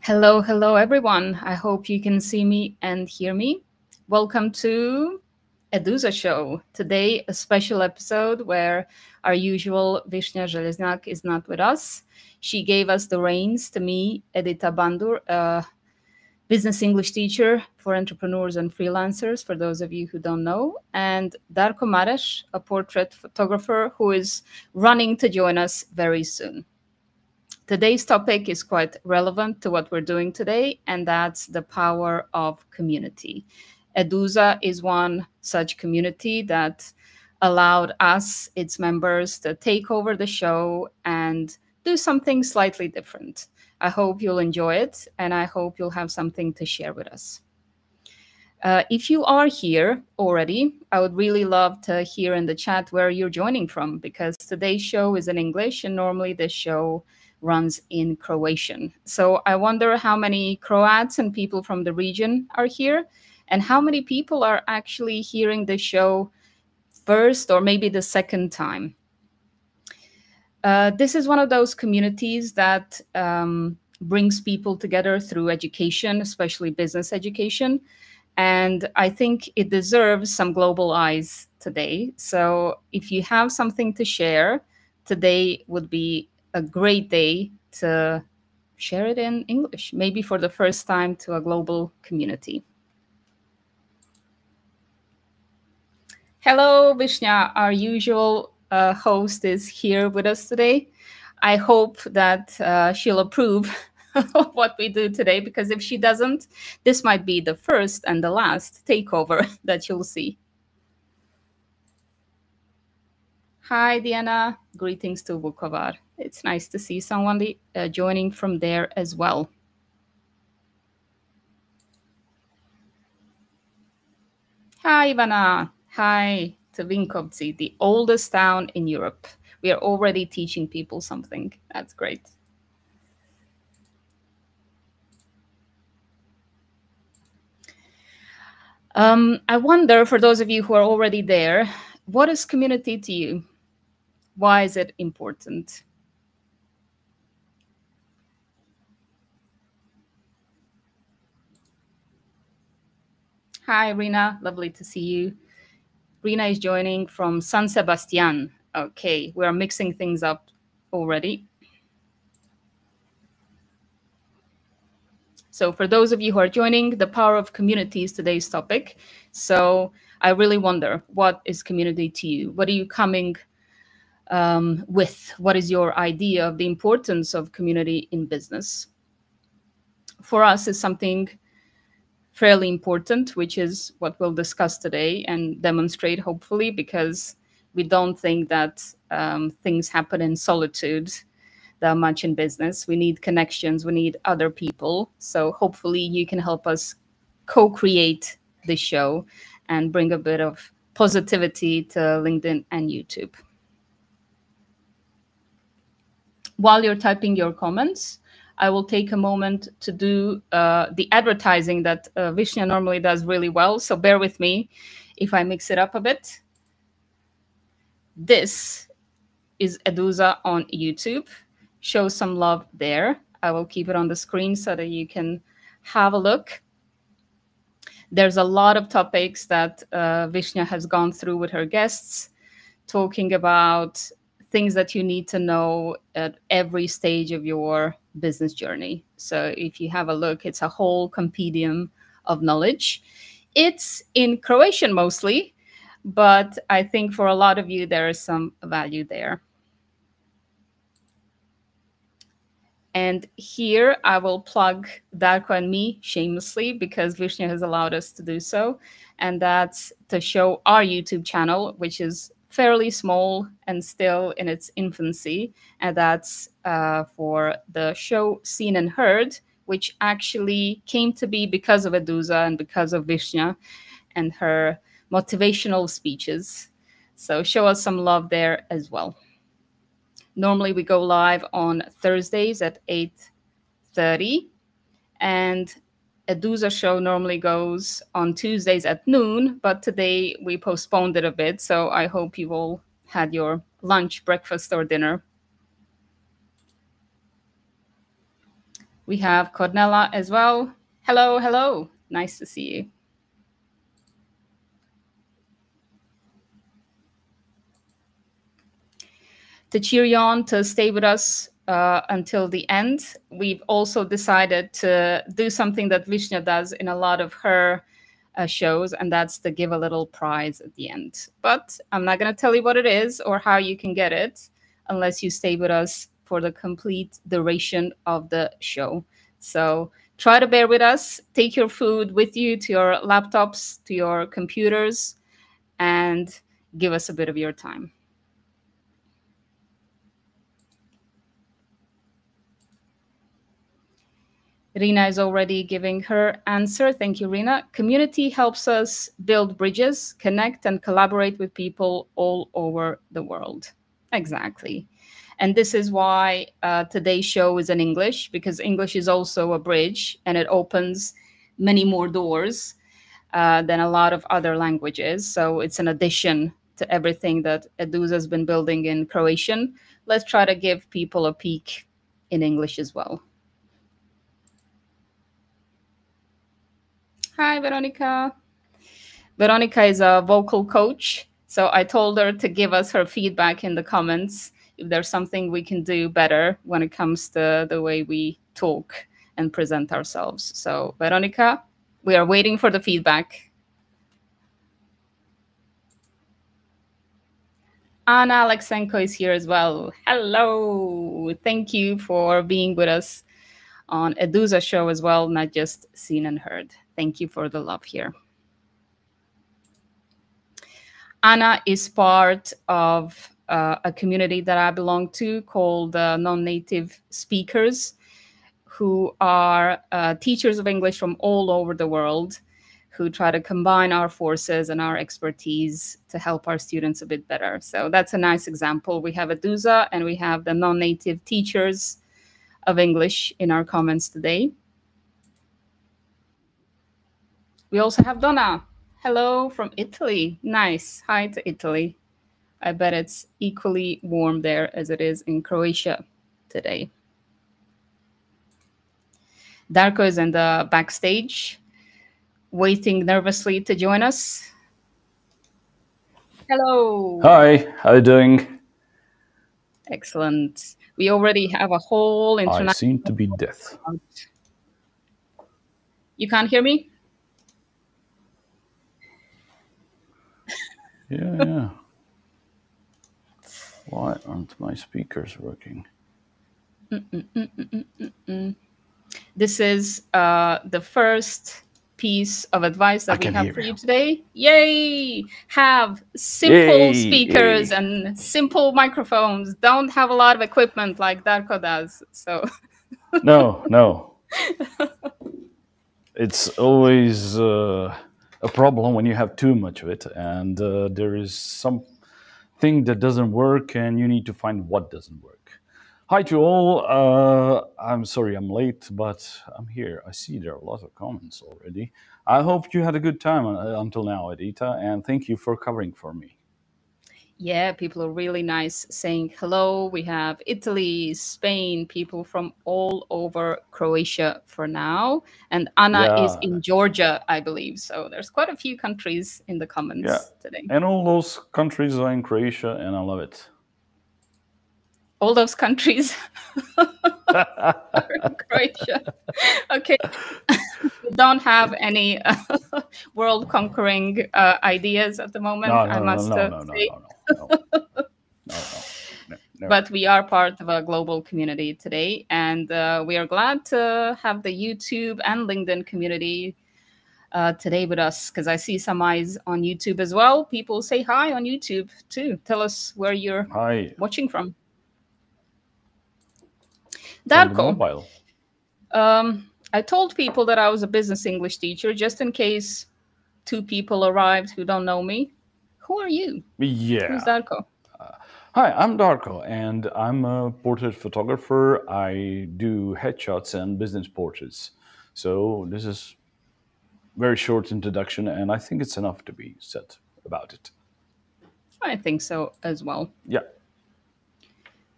Hello, hello, everyone. I hope you can see me and hear me. Welcome to Eduza Show. Today, a special episode where our usual Vishnya Zheleznak is not with us. She gave us the reins to me, Edita Bandur, a business English teacher for entrepreneurs and freelancers, for those of you who don't know, and Darko Mareš, a portrait photographer who is running to join us very soon. Today's topic is quite relevant to what we're doing today, and that's the power of community. Eduza is one such community that allowed us, its members, to take over the show and do something slightly different. I hope you'll enjoy it, and I hope you'll have something to share with us. If you are here already, I would really love to hear in the chat where you're joining from, because today's show is in English, and normally this show runs in Croatian. So I wonder how many Croats and people from the region are here, and how many people are actually hearing the show first or maybe the second time. This is one of those communities that brings people together through education, especially business education. And I think it deserves some global eyes today. So if you have something to share, today would be a great day to share it in English, maybe for the first time to a global community. Hello, Vishnya, our usual host is here with us today. I hope that she'll approve of what we do today, because if she doesn't, this might be the first and the last takeover that you'll see. Hi, Diana. Greetings to Vukovar. It's nice to see someone joining from there as well. Hi, Ivana. Hi to Vinkovci, the oldest town in Europe. We are already teaching people something. That's great. I wonder, for those of you who are already there, what is community to you? Why is it important? Hi, Rina. Lovely to see you. Rina is joining from San Sebastian. Okay, we are mixing things up already. So for those of you who are joining, the power of community is today's topic. So I really wonder, what is community to you? What are you coming with? What is your idea of the importance of community in business? For us, is something fairly important, which is what we'll discuss today and demonstrate, hopefully, because we don't think that things happen in solitude that much in business. We need connections, we need other people. So hopefully you can help us co-create the show and bring a bit of positivity to LinkedIn and YouTube. While you're typing your comments, I will take a moment to do the advertising that Vishnya normally does really well. So bear with me if I mix it up a bit. This is Eduza on YouTube. Show some love there. I will keep it on the screen so that you can have a look. There's a lot of topics that Vishnya has gone through with her guests, talking about things that you need to know at every stage of your business journey. So if you have a look, it's a whole compendium of knowledge. It's in Croatian mostly, but I think for a lot of you, there is some value there. And here I will plug Darko and me shamelessly, because Vishnya has allowed us to do so. And that's to show our YouTube channel, which is fairly small and still in its infancy. And that's for the show Seen and Heard, which actually came to be because of Eduza and because of Vishnya and her motivational speeches. So show us some love there as well. Normally we go live on Thursdays at 8:30, and Eduza Show normally goes on Tuesdays at noon, but today we postponed it a bit, so I hope you all had your lunch, breakfast, or dinner. We have Cornella as well. Hello, hello. Nice to see you. To cheer you on, to stay with us until the end, we've also decided to do something that Vishnya does in a lot of her shows, and that's to give a little prize at the end. But I'm not going to tell you what it is or how you can get it unless you stay with us for the complete duration of the show. So try to bear with us. Take your food with you to your laptops, to your computers, and give us a bit of your time. Rina is already giving her answer. Thank you, Rina. Community helps us build bridges, connect, and collaborate with people all over the world. Exactly. And this is why today's show is in English, because English is also a bridge and it opens many more doors than a lot of other languages. So it's an addition to everything that Eduza has been building in Croatian. Let's try to give people a peek in English as well. Hi, Veronica. Veronica is a vocal coach. So I told her to give us her feedback in the comments if there's something we can do better when it comes to the way we talk and present ourselves. So, Veronica, we are waiting for the feedback. Anna Alexenko is here as well. Hello. Thank you for being with us on Eduza Show as well, not just seen and heard. Thank you for the love here. Anna is part of a community that I belong to called Non-Native Speakers, who are teachers of English from all over the world, who try to combine our forces and our expertise to help our students a bit better. So that's a nice example. We have Eduza and we have the non-native teachers of English in our comments today. We also have Donna. Hello from Italy. Nice. Hi to Italy. I bet it's equally warm there as it is in Croatia today. Darko is in the backstage, waiting nervously to join us. Hello. Hi, how you doing? Excellent. We already have a whole international. I seem to be deaf. You can't hear me? Yeah. Why aren't my speakers working? This is the first piece of advice that we have for you today. Yay! Have simple speakers and simple microphones. Don't have a lot of equipment like Darko does. So No. It's always a problem when you have too much of it, and there is something that doesn't work, and you need to find what doesn't work. Hi to all. I'm sorry I'm late, but I'm here. I see there are a lot of comments already. I hope you had a good time until now, Edita, and thank you for covering for me. Yeah, people are really nice saying hello. We have Italy, Spain, people from all over Croatia for now. And Anna is in Georgia, I believe. So there's quite a few countries in the comments today. And all those countries are in Croatia, and I love it. All those countries are in Croatia. Okay. We don't have any world conquering ideas at the moment, I must say. No. But we are part of a global community today, and we are glad to have the YouTube and LinkedIn community today with us, because I see some eyes on YouTube as well. People say hi on YouTube too. Tell us where you're watching from. Darko, I told people that I was a business English teacher just in case two people arrived who don't know me. Who are you? Yeah. Who's Darko? Hi, I'm Darko, and I'm a portrait photographer. I do headshots and business portraits. So this is a very short introduction, and I think it's enough to be said about it. I think so as well. Yeah.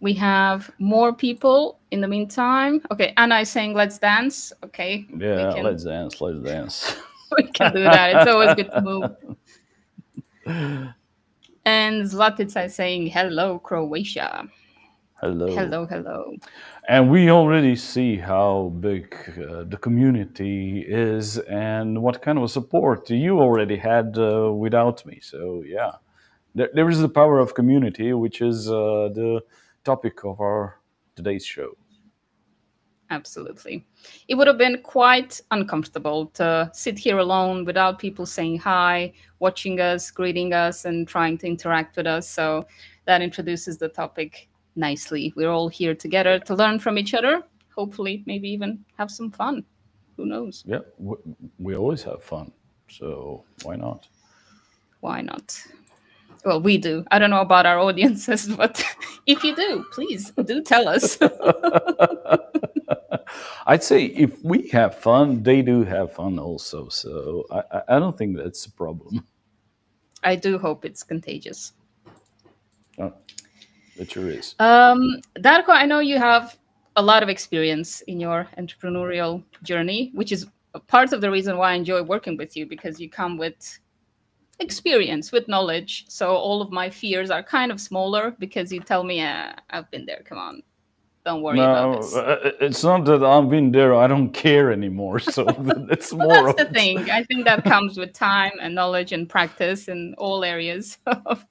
We have more people in the meantime. Okay, Anna is saying let's dance. Okay, we Yeah, can let's dance, let's dance. we can do that. It's always good to move. And Zlatica is saying hello, Croatia. Hello. Hello, hello. And we already see how big the community is and what kind of support you already had without me. So, yeah, there is the power of community, which is the topic of our today's show. Absolutely. It would have been quite uncomfortable to sit here alone without people saying hi, watching us, greeting us, and trying to interact with us. So that introduces the topic nicely. We're all here together to learn from each other, hopefully, maybe even have some fun. Who knows? Yeah, we always have fun. So, why not? Why not? Well, we do. I don't know about our audiences, but if you do, please do tell us. I'd say if we have fun, they do have fun also. So I don't think that's a problem. I do hope it's contagious. Oh, it sure is. Darko, I know you have a lot of experience in your entrepreneurial journey, which is a part of the reason why I enjoy working with you, because you come with experience, with knowledge. So all of my fears are kind of smaller because you tell me, I've been there. Come on, don't worry about No, this. it's not that I've been there. I don't care anymore. So it's Well, more that's of the thing. I think that comes with time and knowledge and practice in all areas of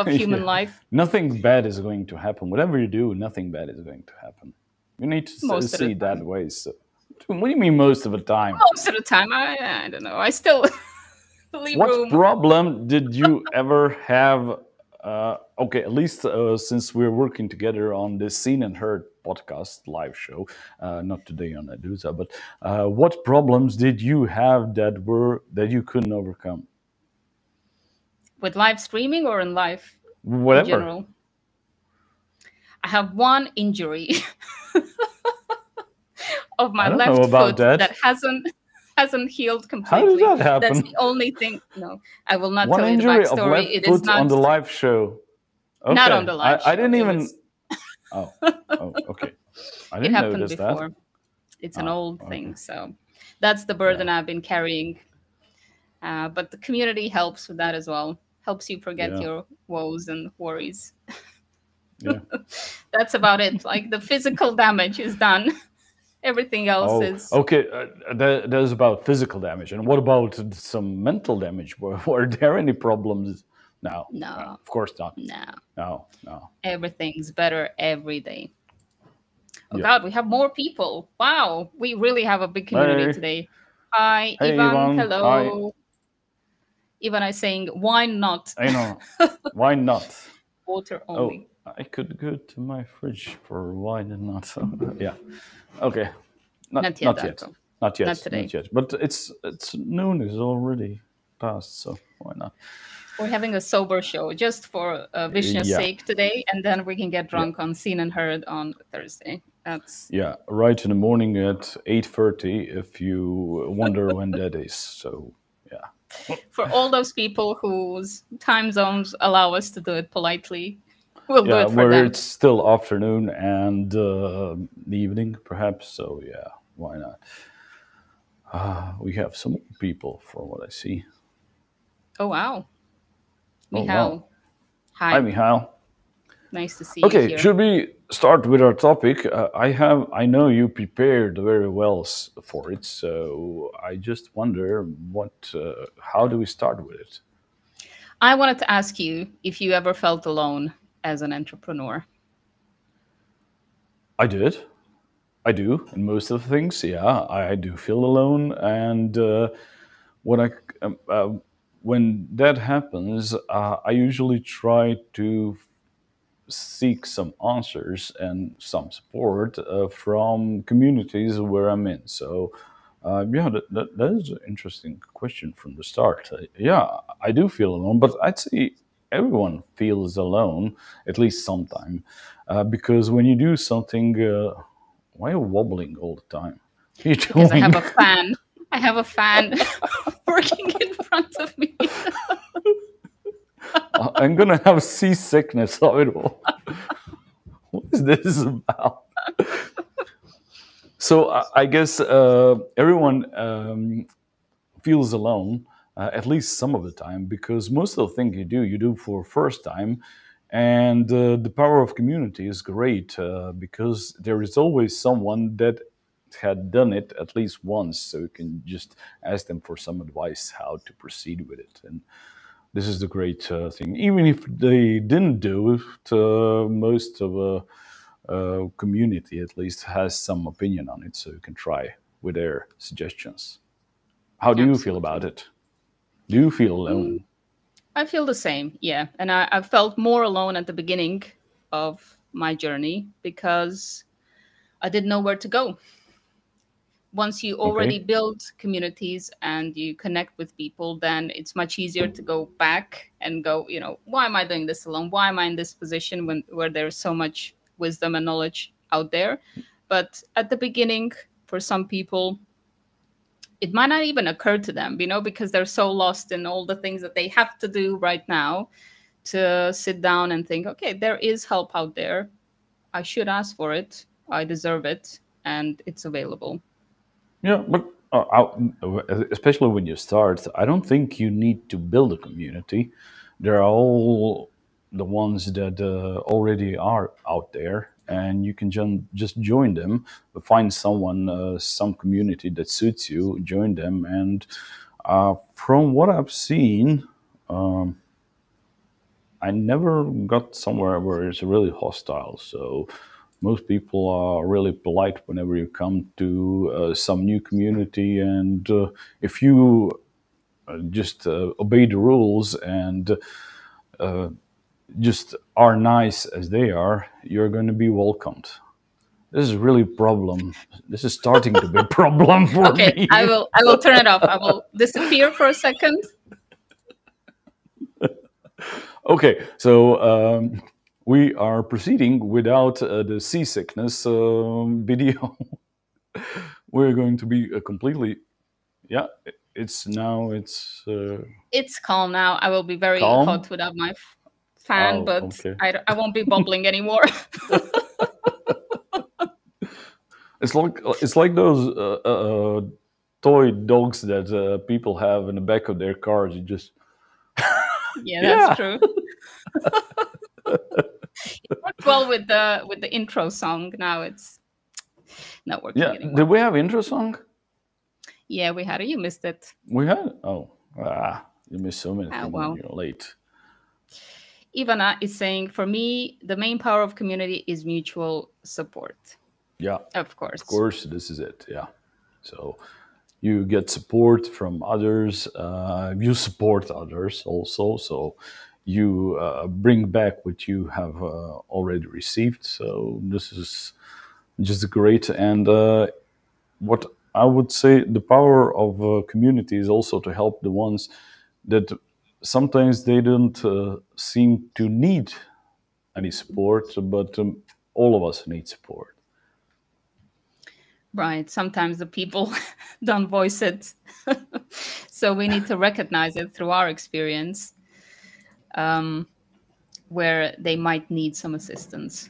human yeah. life. Nothing bad is going to happen. Whatever you do, nothing bad is going to happen. You need to Most of the see it that time. way. So, what do you mean most of the time? Most of the time, I don't know. I still leave What room. problem did you ever have? Okay, at least since we're working together on this Seen and Heard podcast live show, not today on Eduza, but what problems did you have that you couldn't overcome? With live streaming or in life in Whatever. general? I have one injury of my I don't know left about foot that. that hasn't healed How did completely. that happen? That's the only thing. No, I will not One tell you the injury of backstory. left It is foot on not the live show. Okay, not on the live I show. didn't It even. was. Oh, okay. I It didn't happened notice that. before. It's an Ah, old okay. thing, so that's the burden Yeah. I've been carrying. But the community helps with that as well. Helps you forget Yeah. your woes and worries. Yeah. That's about it. Like the physical damage is done. Everything else Oh, is okay. That is about physical damage. And what about some mental damage? Were there any problems? No, no, of course not. no. No. Everything's better every day. Oh Yeah. God, we have more people. Wow, we really have a big community Hey, today. Hi, hey, Ivan. Ivan. Hi. Hello. Ivan is saying, why not? I know. Why not? Water Oh, only. I could go to my fridge for why not? Yeah. Okay. Not yet, Darko. Not yet. Not today. Not yet. But it's noon is already past, so why not? We're having a sober show just for Vishnu's Yeah. sake today, and then we can get drunk on Seen and Heard on Thursday. That's Yeah, right in the morning at 8:30. If you wonder when that is, so yeah. for all those people whose time zones allow us to do it politely. We'll do Yeah, it for where them. it's still afternoon and the evening, perhaps. So yeah, why not? We have some people, from what I see. Oh wow, Oh, Michal. wow. Hi. Hi, Michal. Nice to see you Okay, here. should we start with our topic? I know you prepared very well for it, so I just wonder how do we start with it? I wanted to ask you if you ever felt alone as an entrepreneur. I did. I do. In most of the things, yeah, I do feel alone. And when when that happens, I usually try to seek some answers and some support from communities where I'm in. So, yeah, that is an interesting question from the start. Yeah, I do feel alone, but I'd say everyone feels alone at least sometime, because when you do something, why are you wobbling all the time? What are you Because I doing? have a fan. I have a fan working in front of me. I'm gonna have seasickness of it all. What is this about? So I guess everyone feels alone, at least some of the time, because most of the things you do for first time. And the power of community is great because there is always someone that had done it at least once, so you can just ask them for some advice how to proceed with it. And this is the great thing. Even if they didn't do it, most of a community at least has some opinion on it, so you can try with their suggestions. How do you feel about Absolutely. it? Do you feel Mm, alone? I feel the same, yeah. And I felt more alone at the beginning of my journey because I didn't know where to go. Once you already Okay. build communities and you connect with people, then it's much easier to go back and go, why am I doing this alone? Why am I in this position when where there's so much wisdom and knowledge out there? But at the beginning, for some people, it might not even occur to them, because they're so lost in all the things that they have to do right now to sit down and think, okay, there is help out there. I should ask for it. I deserve it. And it's available. Yeah, but especially when you start, I don't think you need to build a community. There are all the ones that already are out there, and you can just join them, find someone, some community that suits you, join them. And from what I've seen, I never got somewhere where it's really hostile. So most people are really polite whenever you come to some new community, and if you just obey the rules and just are nice as they are, you're going to be welcomed. This is really a problem. This is starting to be a problem for Okay, I me. will I will turn it off. I will disappear for a second. Okay, so we are proceeding without the seasickness video. We're going to be completely, yeah, it's now, it's It's calm now. I will be very calm. hot without my fan, Oh, but okay. I won't be bubbling anymore. It's like those toy dogs that people have in the back of their cars. You just, Yeah, that's yeah. true. It worked well with the intro song. Now it's not working Yeah, did anymore. we have intro song? Yeah, we had it. You missed it. We had. Oh, you miss so many Ah, things when well. you're late. Ivana is saying, for me, the main power of community is mutual support. Yeah, Of of course. course, this is it. Yeah. So you get support from others. You support others also. So you bring back what you have already received. So this is just great. And what I would say, the power of community is also to help the ones that sometimes they don't seem to need any support, but all of us need support. Right. Sometimes the people don't voice it. So we need to recognize it through our experience, where they might need some assistance.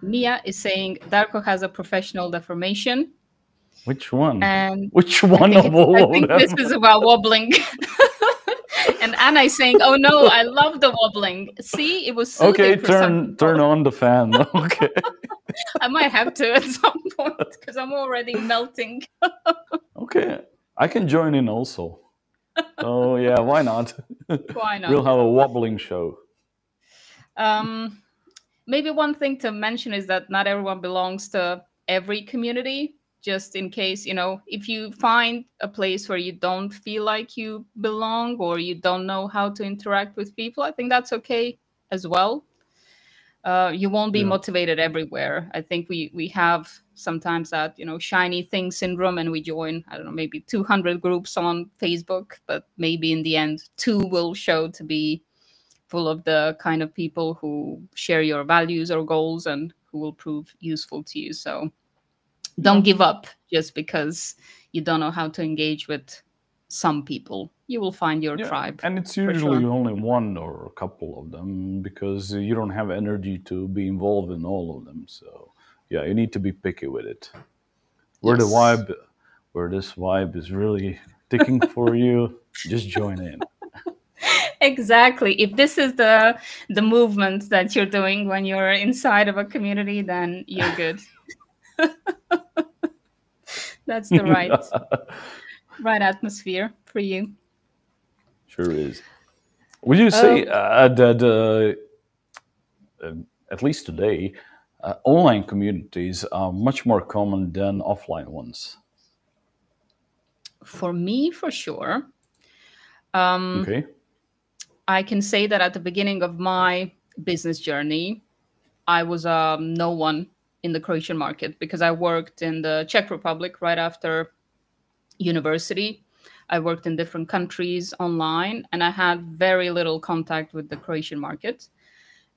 Mia is saying Darko has a professional deformation. Which one? And Which I one think of it's I all of think this them? is about wobbling. And Anna is saying, "Oh no, I love the wobbling. See, it was Okay, soothing for some people. turn on the fan. Okay. I might have to at some point because I'm already melting. Okay. I can join in also. Oh yeah, why not? Why We'll not? have a wobbling show. Um, Maybe one thing to mention is that not everyone belongs to every community. Just in case, if you find a place where you don't feel like you belong or you don't know how to interact with people, I think that's okay as well. You won't be Yeah. motivated everywhere. I think we have sometimes that shiny thing syndrome, and we join, I don't know, maybe 200 groups on Facebook, but maybe in the end two will show to be full of the kind of people who share your values or goals and who will prove useful to you. So don't Yeah. give up just because you don't know how to engage with some people. you will find your Yeah, tribe and it's for usually sure. only one or a couple of them because you don't have energy to be involved in all of them. So yeah, you need to be picky with it. Where the Yes. vibe, where this vibe is really ticking for you, just join in. Exactly. If this is the movement that you're doing when you're inside of a community, then you're good. That's the right atmosphere for you. Sure is. Would you say Um, that at least today, online communities are much more common than offline ones? for me, for sure. Um, Okay. I can say that at the beginning of my business journey, I was no one in the Croatian market because I worked in the Czech Republic right after university. I worked in different countries online and I had very little contact with the Croatian market.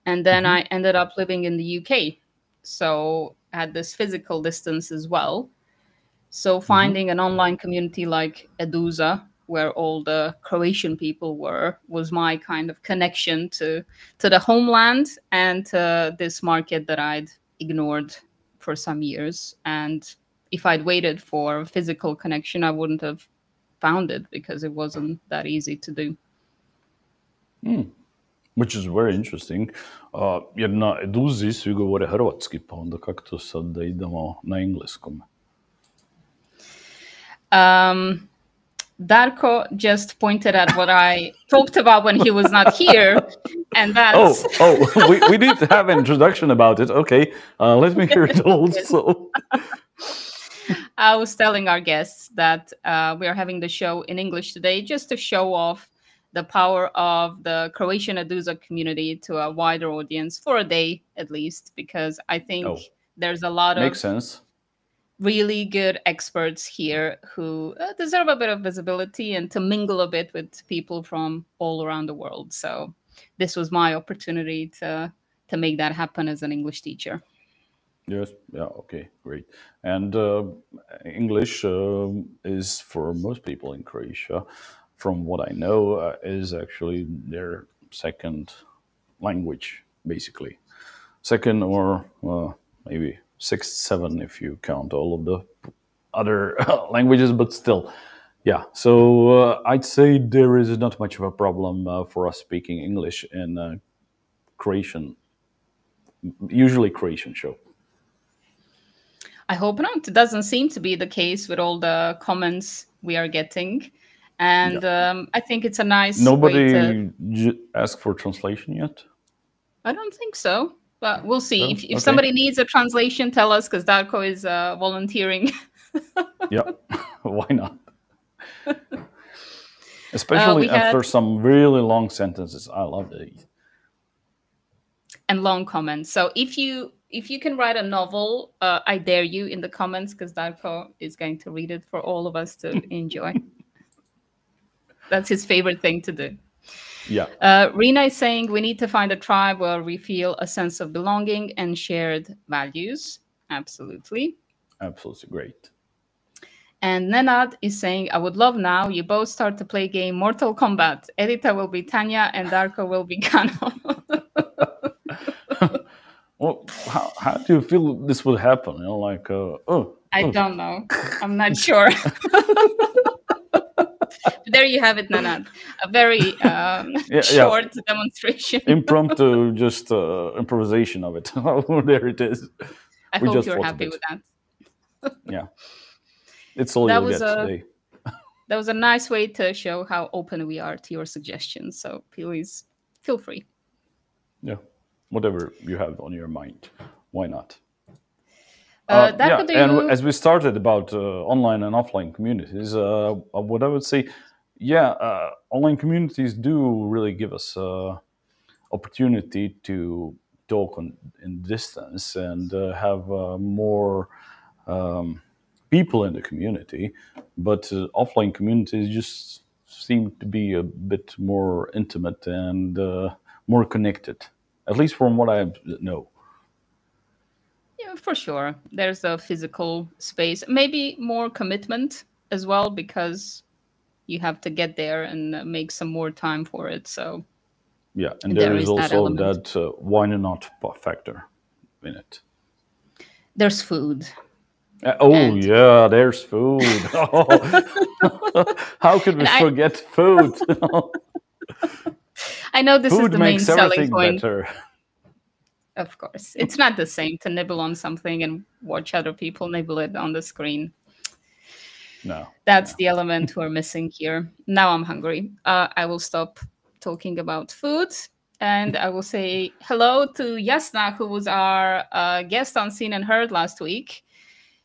And then Hmm. I ended up living in the UK. So I had this physical distance as well. So Hmm. finding an online community like Eduza, where all the Croatian people were, was my kind of connection to the homeland and to this market that I'd ignored for some years. And if I'd waited for a physical connection, I wouldn't have found it because it wasn't that easy to do. Which is very interesting. Jer na Eduzi svi govore hrvatski, pa onda kako to sad da idemo na engleskom? Um, Darko just pointed at what I talked about when he was not here, and that's We need to have an introduction about it. Okay, let me hear it also. I was telling our guests that we are having the show in English today just to show off the power of the Croatian Eduza community to a wider audience for a day at least, because I think Oh, there's a lot makes of sense. really good experts here who deserve a bit of visibility and to mingle a bit with people from all around the world. So this was my opportunity to make that happen as an English teacher. Yes, yeah, okay, great. And English is for most people in Croatia, from what I know, is actually their second language, basically. Second or maybe sixth, seven if you count all of the other languages, but still. Yeah, so I'd say there is not much of a problem for us speaking English in Croatian, usually Croatian show. I hope not. It doesn't seem to be the case with all the comments we are getting. Yeah. And I think it's a nice way to. Nobody asked for translation yet? I don't think so, but we'll see. Oh, If okay. somebody needs a translation, tell us because Darko is volunteering. Yeah, why not? Especially We had after some really long sentences. I love these. and long comments. So if you can write a novel, I dare you in the comments because Darko is going to read it for all of us to enjoy. That's his favorite thing to do. Yeah, Rena is saying we need to find a tribe where we feel a sense of belonging and shared values. Absolutely. absolutely great. And Nenad is saying, I would love now you both start to play game Mortal Kombat. Edita will be Tanya and Darko will be Kano. Well, how do you feel this would happen? You know, like, I don't know. I'm not sure. There you have it, Nanad. A very yeah, short demonstration. impromptu, just improvisation of it. There it is. I We hope just you're fought a happy bit. with that. Yeah, it's all That you'll was get a today. that was a nice way to show how open we are to your suggestions. So please feel free. Yeah, whatever you have on your mind, why not? Yeah, Darko, do and you? as we started about online and offline communities, what I would say, yeah, online communities do really give us opportunity to talk in distance and have more people in the community, but offline communities just seem to be a bit more intimate and more connected, at least from what I know. Yeah, for sure. There's a physical space, maybe more commitment as well, because you have to get there and make some more time for it. So Yeah, and there there is is that also element. that why not factor in it. There's food. Oh And yeah, there's food. How could we and forget food? I know this is Food the main makes selling everything point. better. Of course, it's not the same to nibble on something and watch other people nibble it on the screen. No. That's the element we're missing here. Now I'm hungry. I will stop talking about food, and I will say hello to Yasna, who was our guest on Seen and Heard last week.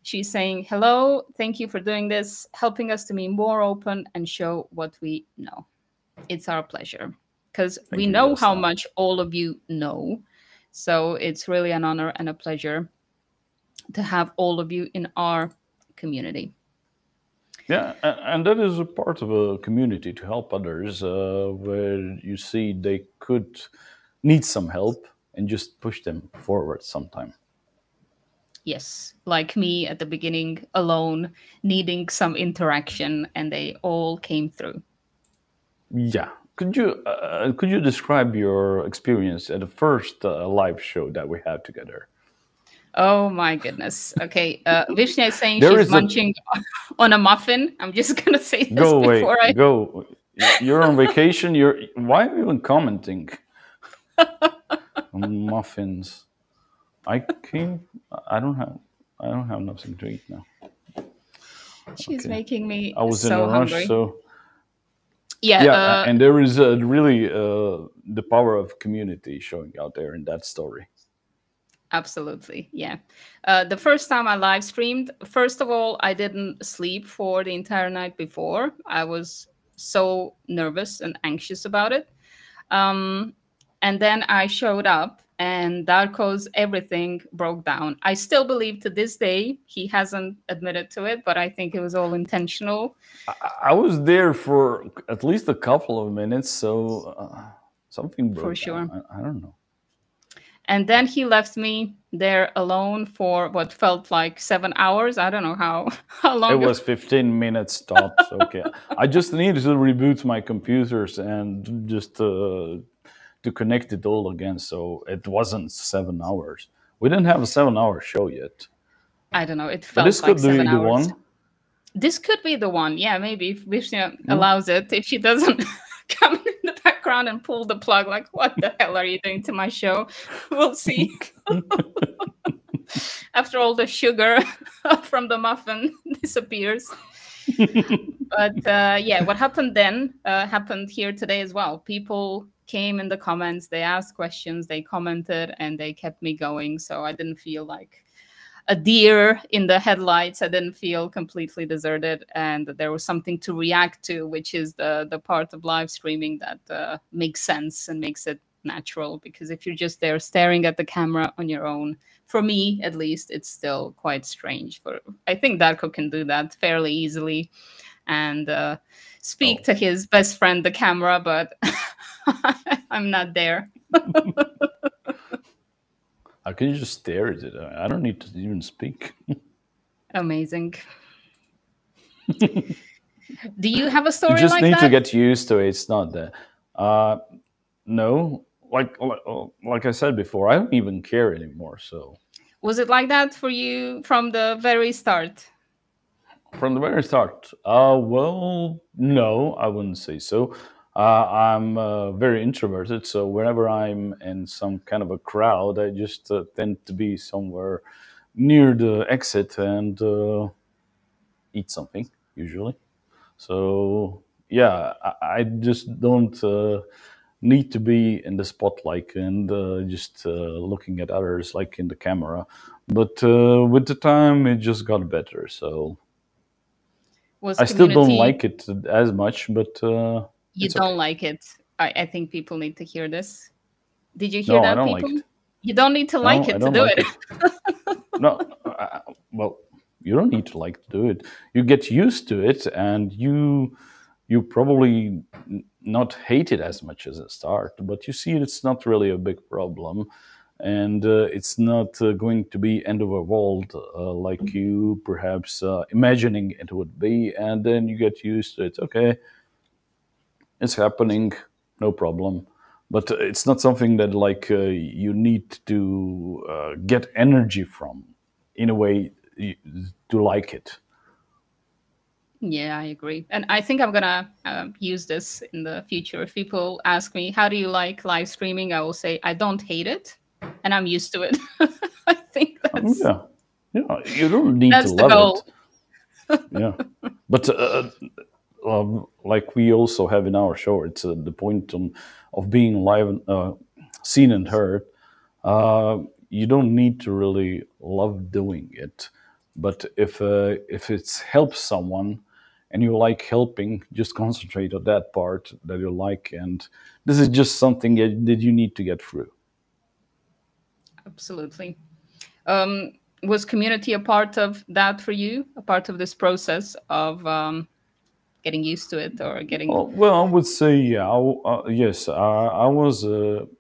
She's saying, hello, thank you for doing this, helping us to be more open and show what we know. It's our pleasure, because we Thank you, know how Jasna. much all of you know. So it's really an honor and a pleasure to have all of you in our community. Yeah, and that is a part of a community to help others where you see they could need some help and just push them forward sometime. Yes, like me at the beginning, alone, needing some interaction, and they all came through. Yeah. Could you describe your experience at the first live show that we had together? Oh my goodness. Okay, Vishnya is saying There she's is a munching on a muffin. I'm just gonna say this go away, before I. go. You're on vacation. You're why are you even commenting? Muffins. I came. I don't have. I don't have nothing to eat now. She's Okay. making me I was in a so rush, hungry. so Yeah, yeah. And there is really the power of community showing out there in that story. absolutely. Yeah. The first time I live streamed, first of all, I didn't sleep for the entire night before. I was so nervous and anxious about it. Um, and then I showed up, and Darko's everything broke down. I still believe to this day he hasn't admitted to it, but I think it was all intentional. I was there for at least a couple of minutes, so something For broke down. sure. I don't know. And then he left me there alone for what felt like 7 hours. I don't know how how It long. was 15 minutes tops. Okay, I just needed to reboot my computers and just to connect it all again. So it wasn't 7 hours. We didn't have a 7 hour show yet, I don't know. It but this felt like could be seven the hours. one. This could be the one. Yeah, maybe if Vishnu No, allows it. If she doesn't come in the background and pull the plug, like, what the hell are you doing to my show? We'll see. After all the sugar from the muffin disappears. But yeah, what happened then happened here today as well. People came in the comments, they asked questions, they commented, and they kept me going. So I didn't feel like a deer in the headlights. I didn't feel completely deserted, and there was something to react to, which is the part of live streaming that makes sense and makes it natural. Because if you're just there staring at the camera on your own, for me at least, it's still quite strange. For I think Darko can do that fairly easily and speak oh, to his best friend, the camera, but I'm not there. how can you just stare at it? I don't need to even speak. Amazing. Do you have a You story just like need to that? get used to it. It's not that. No, like I said before, I don't even care anymore. So Was it like that for you from the very start? from the very start, well, no, I wouldn't say so. I'm very introverted, so whenever I'm in some kind of a crowd, I just tend to be somewhere near the exit and eat something usually. So yeah, I just don't need to be in the spotlight and just looking at others like in the camera. But with the time, it just got better. So Was I still don't community, like it as much, but you it's don't okay. like it? I think people need to hear this. Did you hear No, I that, don't like people? it. You don't need to like No, I it to don't do like it. it. No, well, you don't need to like to do it. You get used to it, and you probably not hate it as much as at start, but you see it's not really a big problem. and it's not going to be end of a world like you perhaps imagining it would be, and then you get used to it. Okay, it's happening, no problem. But it's not something that like you need to get energy from in a way to like it. Yeah, I agree. And I think I'm gonna use this in the future. If people ask me, how do you like live streaming? I will say, I don't hate it, and I'm used to it. I think Yeah, yeah, you don't need to that's the love it. goal. Yeah, but like we also have in our show, it's the point of being live, seen and heard. Uh, you don't need to really love doing it, but if it helps someone and you like helping, just concentrate on that part that you like, and this is just something that you need to get through. Absolutely. Was community a part of that for you? A part of this process of getting used to it or getting? Well, I would say, yeah, yes. I was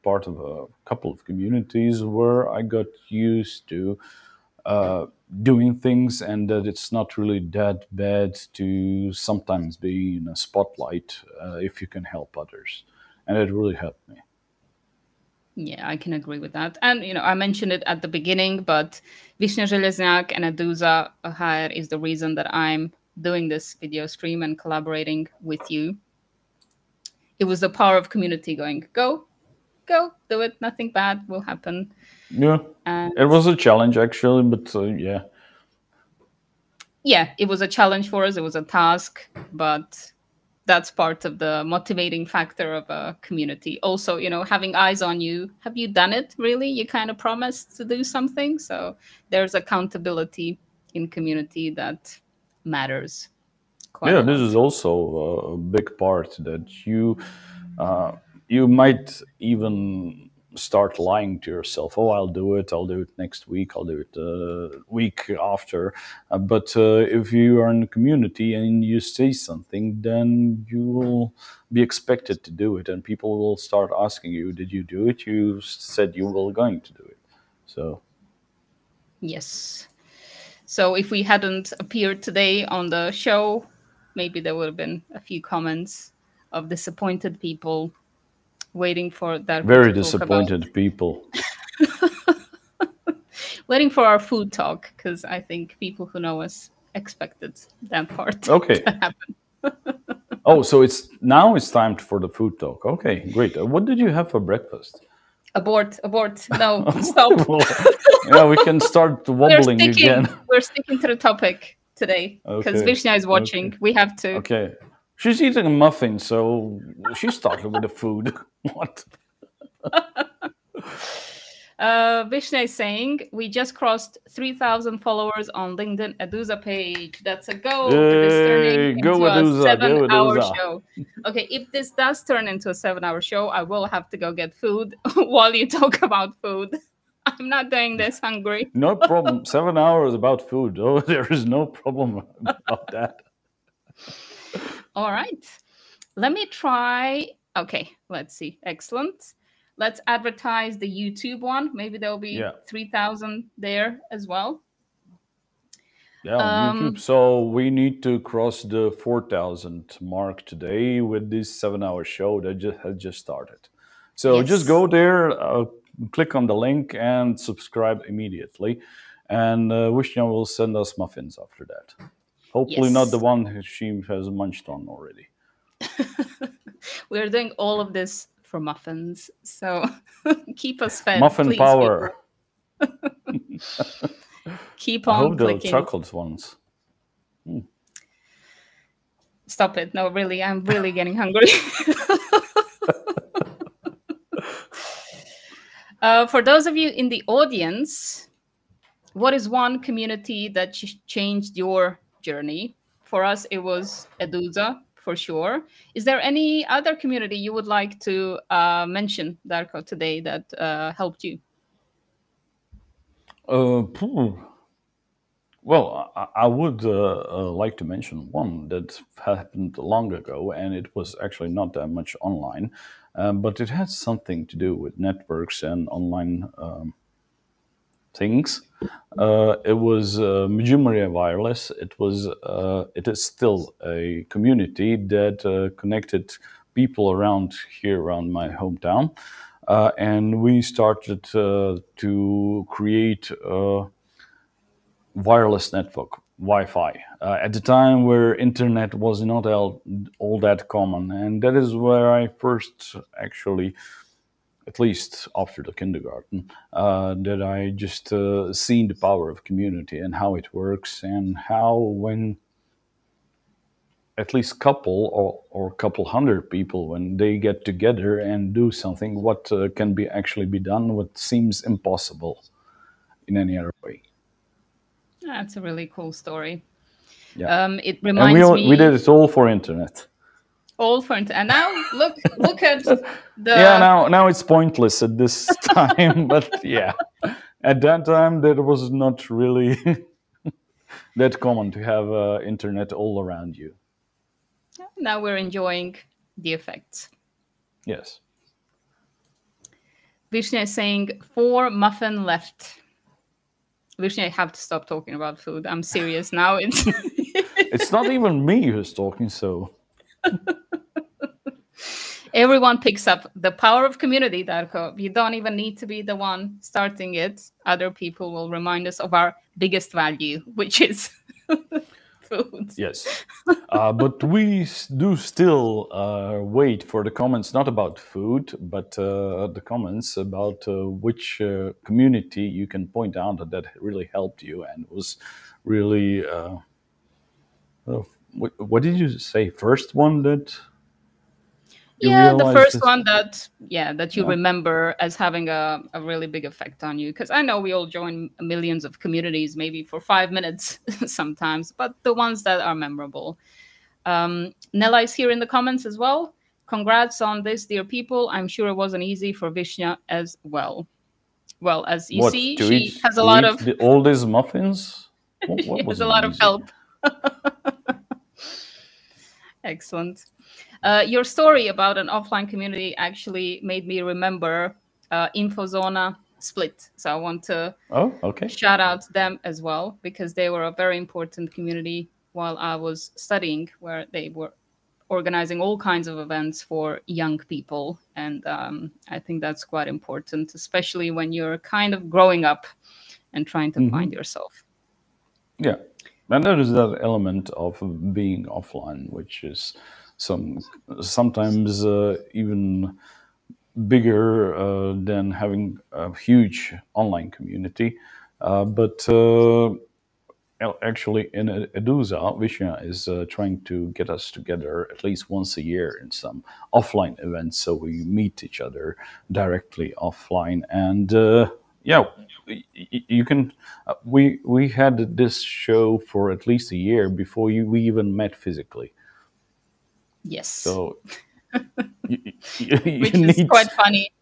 part of a couple of communities where I got used to uh, doing things, and that it's not really that bad to sometimes be in a spotlight if you can help others, and it really helped me. Yeah, I can agree with that. And I mentioned it at the beginning, but Vishnu Železňák and Eduza HR is the reason that I'm doing this video stream and collaborating with you. It was the power of community going, go, go, do it. Nothing bad will happen. Yeah, And it was a challenge actually, but yeah, yeah, it was a challenge for us. It was a task, but that's part of the motivating factor of a community. Also, having eyes on you. Have you done it really? You kind of promised to do something. So there's accountability in community that matters quite a yeah. This lot. is also a big part that uh, you might even start lying to yourself. Oh, I'll do it. I'll do it next week. I'll do it week after. But if you are in a community and you say something, then you will be expected to do it, and people will start asking you, "Did you do it? You said you were going to do it." So Yes. So if we hadn't appeared today on the show, maybe there would have been a few comments of disappointed people waiting for Darko very to talk about disappointed people. waiting for our food talk, because I think people who know us expected that part Okay. to happen. Oh, so it's time for the food talk. Okay, great. What did you have for breakfast? Abort, abort. No, stop. Well, yeah, we can start wobbling again. We're sticking to the topic today because Okay. Vishnya is watching. Okay. We have to. Okay. She's eating a muffin, so she started with the food. What? Vishnu is saying we just crossed 3,000 followers on LinkedIn Eduza page. That's a goal. It is turning Go into a Eduza, go 7-hour Eduza. show. Okay, if this does turn into a 7-hour show, I will have to go get food while you talk about food. I'm not doing this hungry. No problem. 7 hours about food. Oh, there is no problem about that. All right. Let me try. Okay, let's see. Excellent. Let's advertise the YouTube one. Maybe there'll be 3,000 there as well. Yeah, on YouTube. So we need to cross the 4,000 mark today with this 7-hour show that has just started. So just go there, click on the link, and subscribe immediately. And Vishnya will send us muffins after that. Hopefully not the one she has munched on already. We're doing all of this for muffins, so keep us fed. Muffin please, power. Keep on I hope clicking. the chocolate ones. Stop it. No, really, I'm really getting hungry. For those of you in the audience, what is one community that changed your journey? For us, it was Eduza, for sure. Is there any other community you would like to mention, Darko, today that helped you? Well, I would like to mention one that happened long ago, and it was actually not that much online. but it has something to do with networks and online things. It was Mjumria Wireless. It is still a community that connected people around here, around my hometown. And we started to create wireless network, Wi-Fi, at the time where internet was not all that common. And that is where I first actually, at least after the kindergarten, that I just seen the power of community and how it works, and how when at least couple or couple hundred people, when they get together and do something, what can be actually be done, what seems impossible in any other way. That's a really cool story. Yeah. It And reminds we did me it all for internet. all for and now look at Yeah, the now it's pointless at this time, but yeah, at that time that was not really that common to have internet all around you. now we're enjoying the effects. Yes. Vishnu is saying 4 muffin left. Vishnu, I have to stop talking about food. I'm serious now. It's not even me who's talking, so Everyone picks up the power of community, Darko. You don't even need to be the one starting it. Other people will remind us of our biggest value, which is food. yes. But we do still wait for the comments, not about food, but the comments about which community you can point out that really helped you and was really. What did you say? First one that you Yeah, the realized first this? one that you remember as having a really big effect on you. Because I know we all join millions of communities, maybe for 5 minutes sometimes, but the ones that are memorable. Nella is here in the comments as well. Congrats on this, dear people. I'm sure it wasn't easy for Vishnya as well. Well, as you What see, to she eat? has a To lot eat of all these muffins? What she has a wasn't lot of easy? help. Excellent. Your story about an offline community actually made me remember Infozona Split. So I want to Oh, okay. shout out them as well, because they were a very important community while I was studying, where they were organizing all kinds of events for young people. And I think that's quite important, especially when you're kind of growing up and trying to find yourself. Yeah, and there is that element of being offline, which is sometimes even bigger than having a huge online community. But actually, in Eduza, Vishya is trying to get us together at least once a year in some offline events, so we meet each other directly offline. And yeah, you can. We had this show for at least a year before we even met physically. Yes. So you Which is need. quite funny.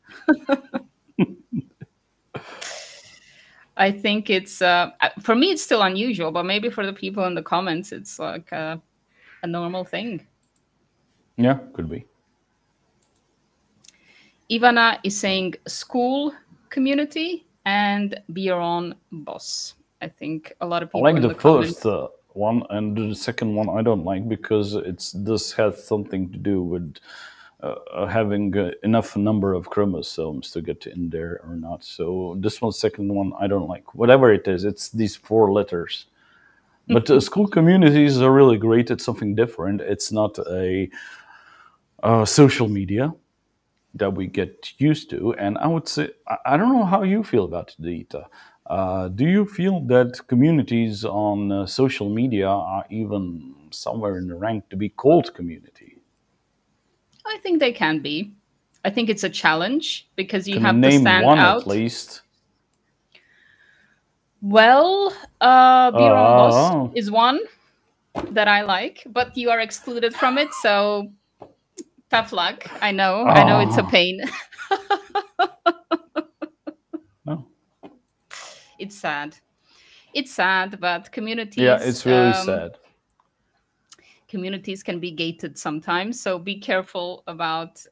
I think it's for me it's still unusual, but maybe for the people in the comments it's like a normal thing. Yeah, could be. Ivana is saying school community and be your own boss. I think a lot of I people like in the the comments. first one, and the second one I don't like because this has something to do with having enough number of chromosomes to get in there or not. So this one, second one, I don't like. Whatever it is, it's these 4 letters. But school communities are really great. It's something different. It's not a social media that we get used to. And I would say, I don't know how you feel about it, Edita. Do you feel that communities on social media are even somewhere in the rank to be called community? I think they can be. I think it's a challenge because you Can you have to name stand one at out. least? Well, be your own boss Uh, is one that I like, but you are excluded from it, so tough luck. I know it's a oh, pain. no. It's sad. It's sad, but Yeah, it's really sad. communities can be gated sometimes. So be careful about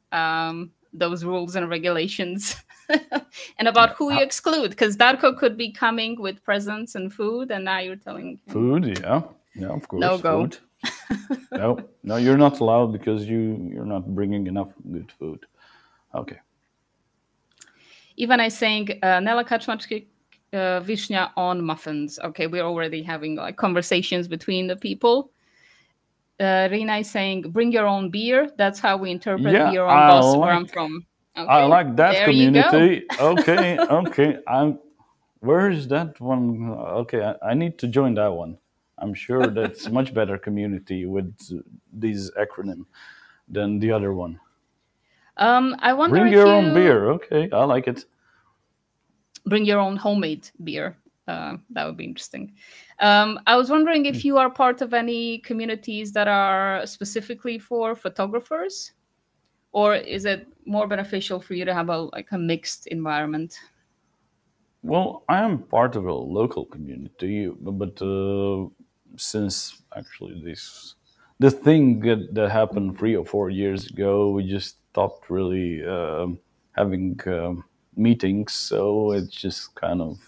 those rules and regulations and about who you exclude, because Darko could be coming with presents and food, and now you're telling him Food, yeah, yeah, of no course, go. food. No, no, you're not allowed because you're not bringing enough good food. Okay. Ivana is saying Nela Kaczmarczyk Vishnya on muffins. Okay, we're already having like conversations between the people. Rina is saying bring your own beer. That's how we interpret be Yeah, your own boss where I'm from. I Okay, like that there you go. community. Okay, okay. Where is that one? Okay, I need to join that one. I'm sure that's much better community with these acronym than the other one. I wonder Bring if your you own beer. Okay, I like it. bring your own homemade beer. That would be interesting. I was wondering if you are part of any communities that are specifically for photographers, or is it more beneficial for you to have a mixed environment? Well, I am part of a local community, but since actually the thing that happened 3 or 4 years ago, we just stopped really having meetings, so it just kind of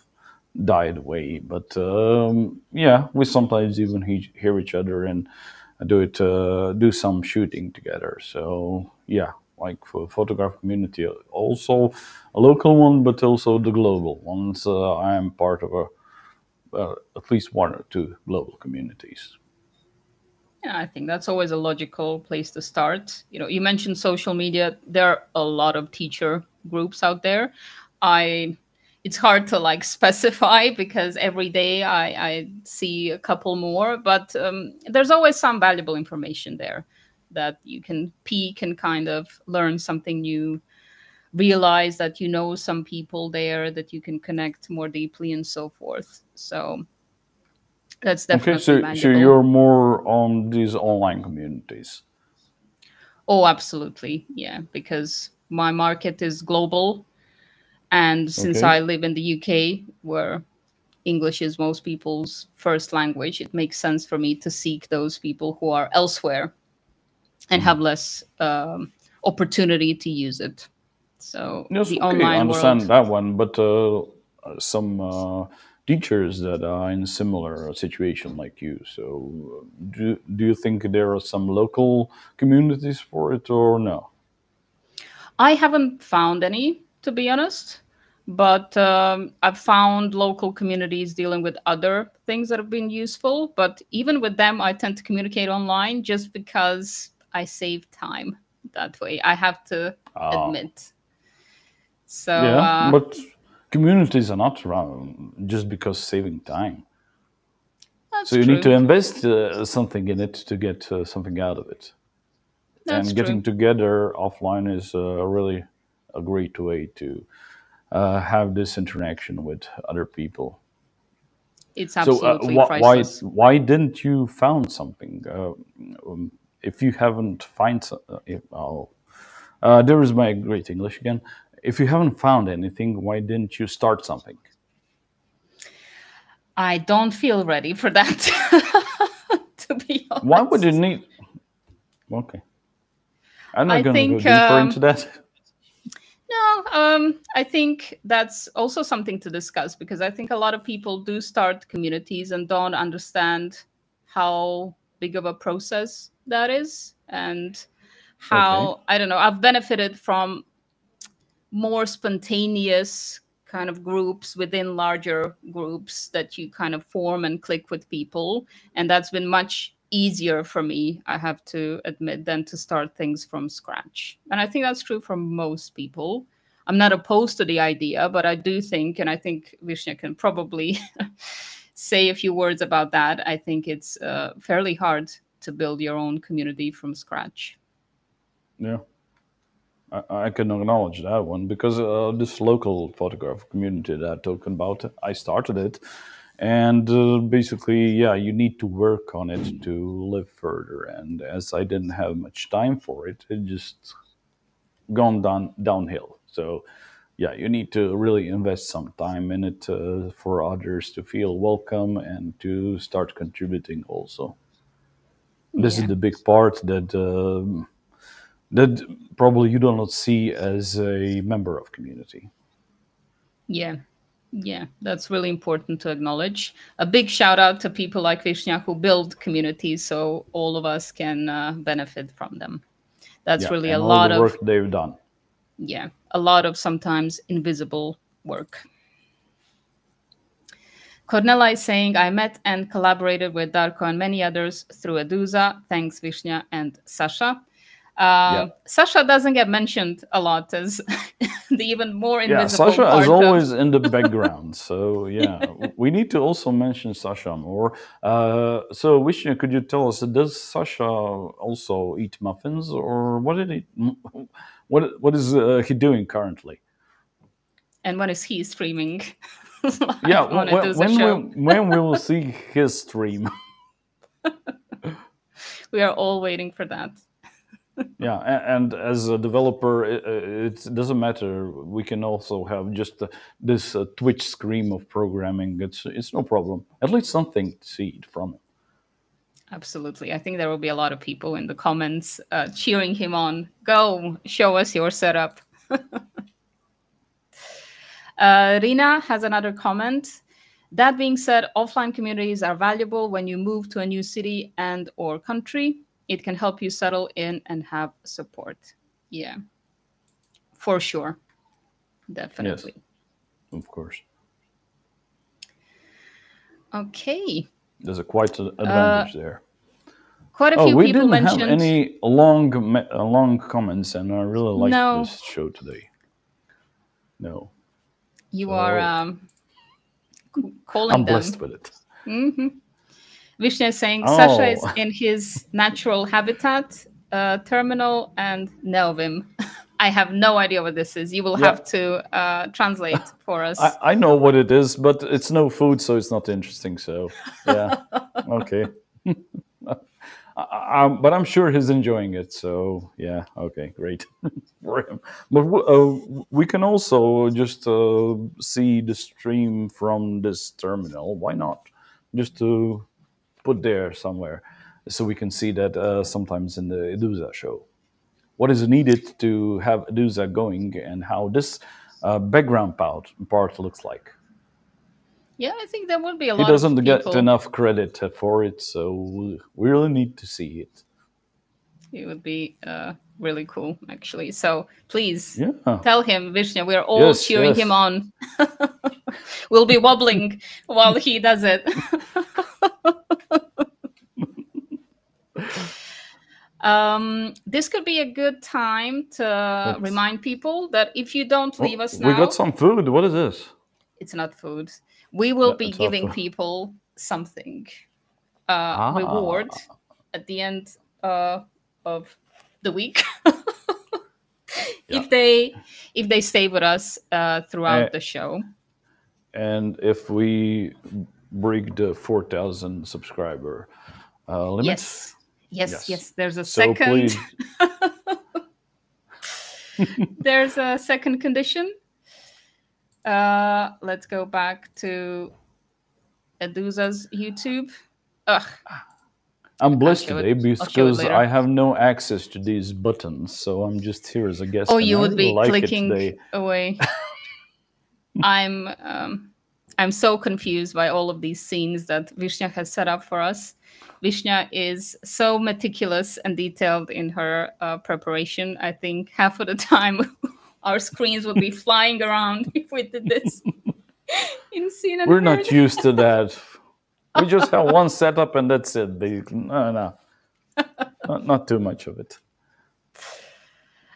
died away. But yeah, we sometimes even hear each other and do some shooting together. So yeah, like for photograph community, also a local one, but also the global ones. I am part of at least one or two global communities. Yeah, I think that's always a logical place to start. You mentioned social media. There are a lot of teacher groups out there. I It's hard to like specify because every day I see a couple more, but there's always some valuable information there that you can peek and kind of learn something new, realize that you know some people there that you can connect more deeply and so forth. So that's Okay, definitely so valuable. you're more on these online communities. Oh, absolutely. Yeah, because my market is global. And since Okay. I live in the UK, where English is most people's first language, it makes sense for me to seek those people who are elsewhere and have less opportunity to use it. So Yes, the okay, I online understand world. that one, but some teachers that are in a similar situation like you. So, do you think there are some local communities for it or no? I haven't found any, to be honest, but I've found local communities dealing with other things that have been useful. But even with them, I tend to communicate online just because I save time that way. I have to Ah, admit. So yeah, but communities are not around just because saving time. So that's you need to true. invest something in it to get something out of it. That's And true. getting together offline is really a great way to have this interaction with other people. It's So absolutely priceless. why didn't you found something? If you haven't find if, oh, there is my great English again. If you haven't found anything, why didn't you start something? I don't feel ready for that, to be Why would you honest. need? Okay, I'm not I going to go think deeper into that. No, I think that's also something to discuss because I think a lot of people do start communities and don't understand how big of a process that is, and Okay. how, I don't know, I've benefited from more spontaneous kind of groups within larger groups that you kind of form and click with people, and that's been much easier for me, I have to admit, than to start things from scratch. And I think that's true for most people. I'm not opposed to the idea, but I do think, and I think Vishnya can probably say a few words about that, I think it's fairly hard to build your own community from scratch. Yeah, I can acknowledge that one because this local photograph community that I'm talking about, I started it, and basically, yeah, you need to work on it to live further. And as I didn't have much time for it, it just gone downhill. So, yeah, you need to really invest some time in it for others to feel welcome and to start contributing also. This is Yeah. the big part that that probably you do not see as a member of community. Yeah. Yeah, that's really important to acknowledge. A big shout out to people like Vishnya who build communities so all of us can benefit from them. That's Yeah, really a and all the lot of, work they've done. yeah, a lot of sometimes invisible work. Cornela is saying, I met and collaborated with Darko and many others through Eduza. Thanks, Vishnya and Sasha. Yeah. Sasha doesn't get mentioned a lot as the even more Yeah, invisible Sasha part is of. always in the background. So yeah, we need to also mention Sasha more. So Vishnu, could you tell us, does Sasha also eat muffins, or what did he? What is he doing currently? And when is he streaming live Yeah, on Eduza Show? when we will see his stream? We are all waiting for that. Yeah, and as a developer, it doesn't matter. We can also have just this Twitch stream of programming. It's no problem. At least something to see from it. Absolutely. I think there will be a lot of people in the comments cheering him on. Go, show us your setup. Rina has another comment. That being said, offline communities are valuable when you move to a new city and or country. It can help you settle in and have support. Yeah, for sure. Definitely. Yes, of course. Okay. There's a quite an advantage there. Quite a few we people didn't mentioned. have any long comments, and I really like No. this show today. No. You So, are calling I'm them. blessed with it. Mm-hmm. Vishnu is saying Oh. Sasha is in his natural habitat, terminal, and Nelvim. I have no idea what this is. You will have to translate for us. I know what it is, but it's no food, so it's not interesting. So, yeah. Okay. But I'm sure he's enjoying it. So, yeah. Okay, great for him. But we can also just see the stream from this terminal. Why not? Just to put there somewhere so we can see that sometimes in the Eduza show. What is needed to have Eduza going and how this background part looks like. Yeah, I think there will be a lot He of doesn't people. get enough credit for it, so we really need to see it. It would be really cool, actually. So please Yeah. tell him, Vishnu, we are all cheering him on. We'll be wobbling while he does it. This could be a good time to remind people that if you don't leave us now... We got some food. What is this? It's not food. We will be giving people something. Reward at the end of the week. If they stay with us throughout the show. And if we break the 4,000 subscriber limit. Yes. There's a second. There's a second condition. Let's go back to Eduza's YouTube. I'm blessed today because I have no access to these buttons, so I'm just here as a guest. Oh, you would be clicking away. I'm so confused by all of these scenes that Vishnya has set up for us. Vishnya is so meticulous and detailed in her preparation. I think half of the time our screens would be flying around if we did this in scene. We're not used to that. We just have one setup and that's it. No. Not too much of it.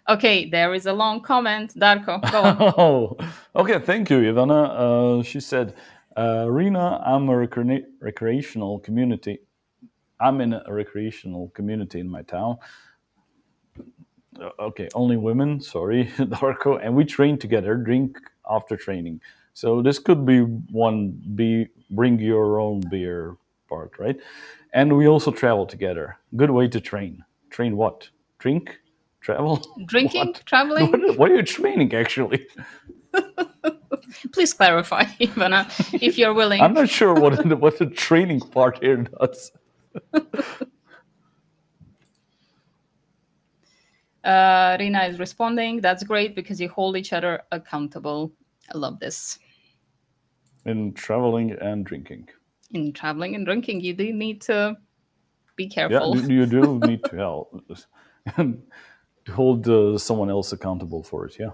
Okay, there is a long comment. Darko, go on. Oh, okay. Thank you, Ivana. She said, Rina, I'm a recreational community. I'm in a recreational community in my town. Okay, only women, sorry, Darko. And we train together, drink after training. So this could be bring your own beer part, right? And we also travel together. Good way to train. Train what? Drink? Travel? Drinking? What? Traveling? What are you training, actually? Please clarify, Ivana, if you're willing. I'm not sure what the training part here does. Rina is responding. That's great because you hold each other accountable. I love this. In traveling and drinking. In traveling and drinking, you do need to be Yeah, careful. you do need to help and to hold someone else accountable for it. Yeah,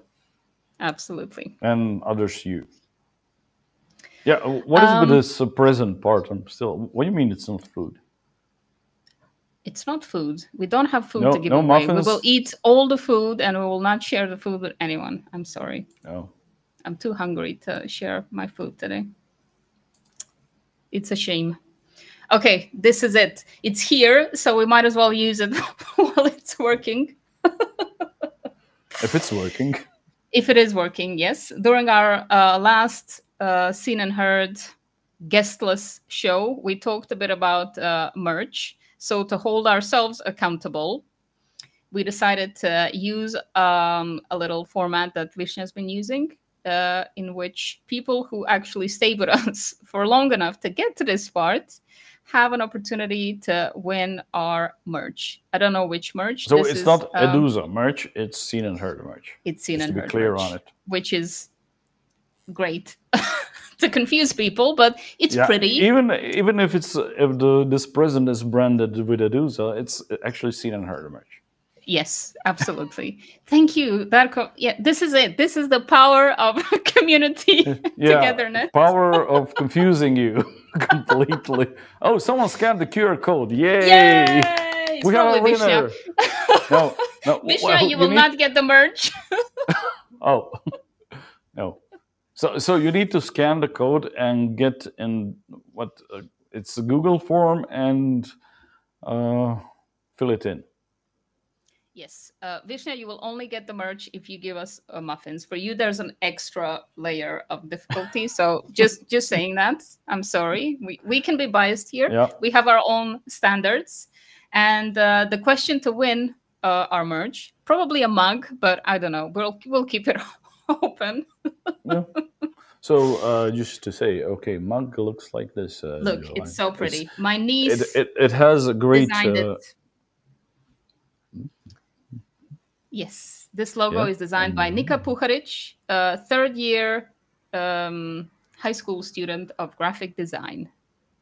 Absolutely. and others you. Yeah, what is with this present part? I'm still. What do you mean it's not food? It's not food. We don't have food No, to give no away. muffins. We will eat all the food and we will not share the food with anyone. I'm sorry. No. I'm too hungry to share my food today. It's a shame. Okay, this is it. It's here, so we might as well use it while it's working. If it's working. If it is working, yes. During our last Seen and Heard guestless show, we talked a bit about merch. So to hold ourselves accountable, we decided to use a little format that Vishnu has been using, in which people who actually stay with us for long enough to get to this part have an opportunity to win our merch. I don't know which merch. So this it's is, not Eduza merch, it's Seen and Heard merch. It's Seen Just and to be Heard clear merch, on it. which is great to confuse people, but it's pretty. Even if this present is branded with Eduza, it's actually Seen and Heard merch. Yes, absolutely. Thank you, Darko. Yeah, this is it. This is the power of community togetherness. Power of confusing you completely. Oh, someone scanned the QR code. Yay! Yay! We have a winner. No. Vishnu, you will not get the merch. Oh, no. So you need to scan the code and get in what it's a Google form and fill it in. Yes, Vishnu, you will only get the merch if you give us muffins. For you, there's an extra layer of difficulty. So just saying that, I'm sorry. We can be biased here. Yeah. We have our own standards. And the question to win our merch, probably a mug, but I don't know. We'll keep it open. Yeah. So just to say, okay, mug looks like this. Look, it's so pretty. My niece it has a great. Designed it. Yes, this logo is designed by Nika Puharic, a third-year high school student of graphic design.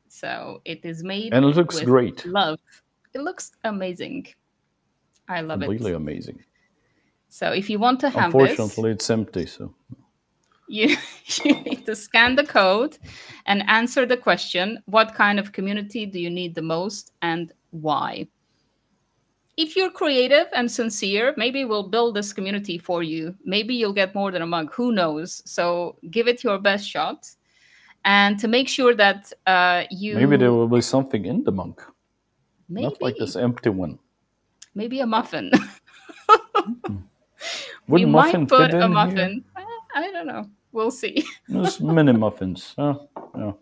So it is made and it looks with great. Love. It looks amazing. I love Completely it. amazing. So if you want to have Unfortunately, it's empty. So you need to scan the code and answer the question: what kind of community do you need the most and why? If you're creative and sincere, maybe we'll build this community for you. Maybe you'll get more than a mug. Who knows? So give it your best shot. And to make sure that you... Maybe there will be something in the mug. Maybe. Not like this empty one. Maybe a muffin. Would we muffin might put fit in a muffin. Here? I don't know. We'll see. There's mini muffins. Yeah,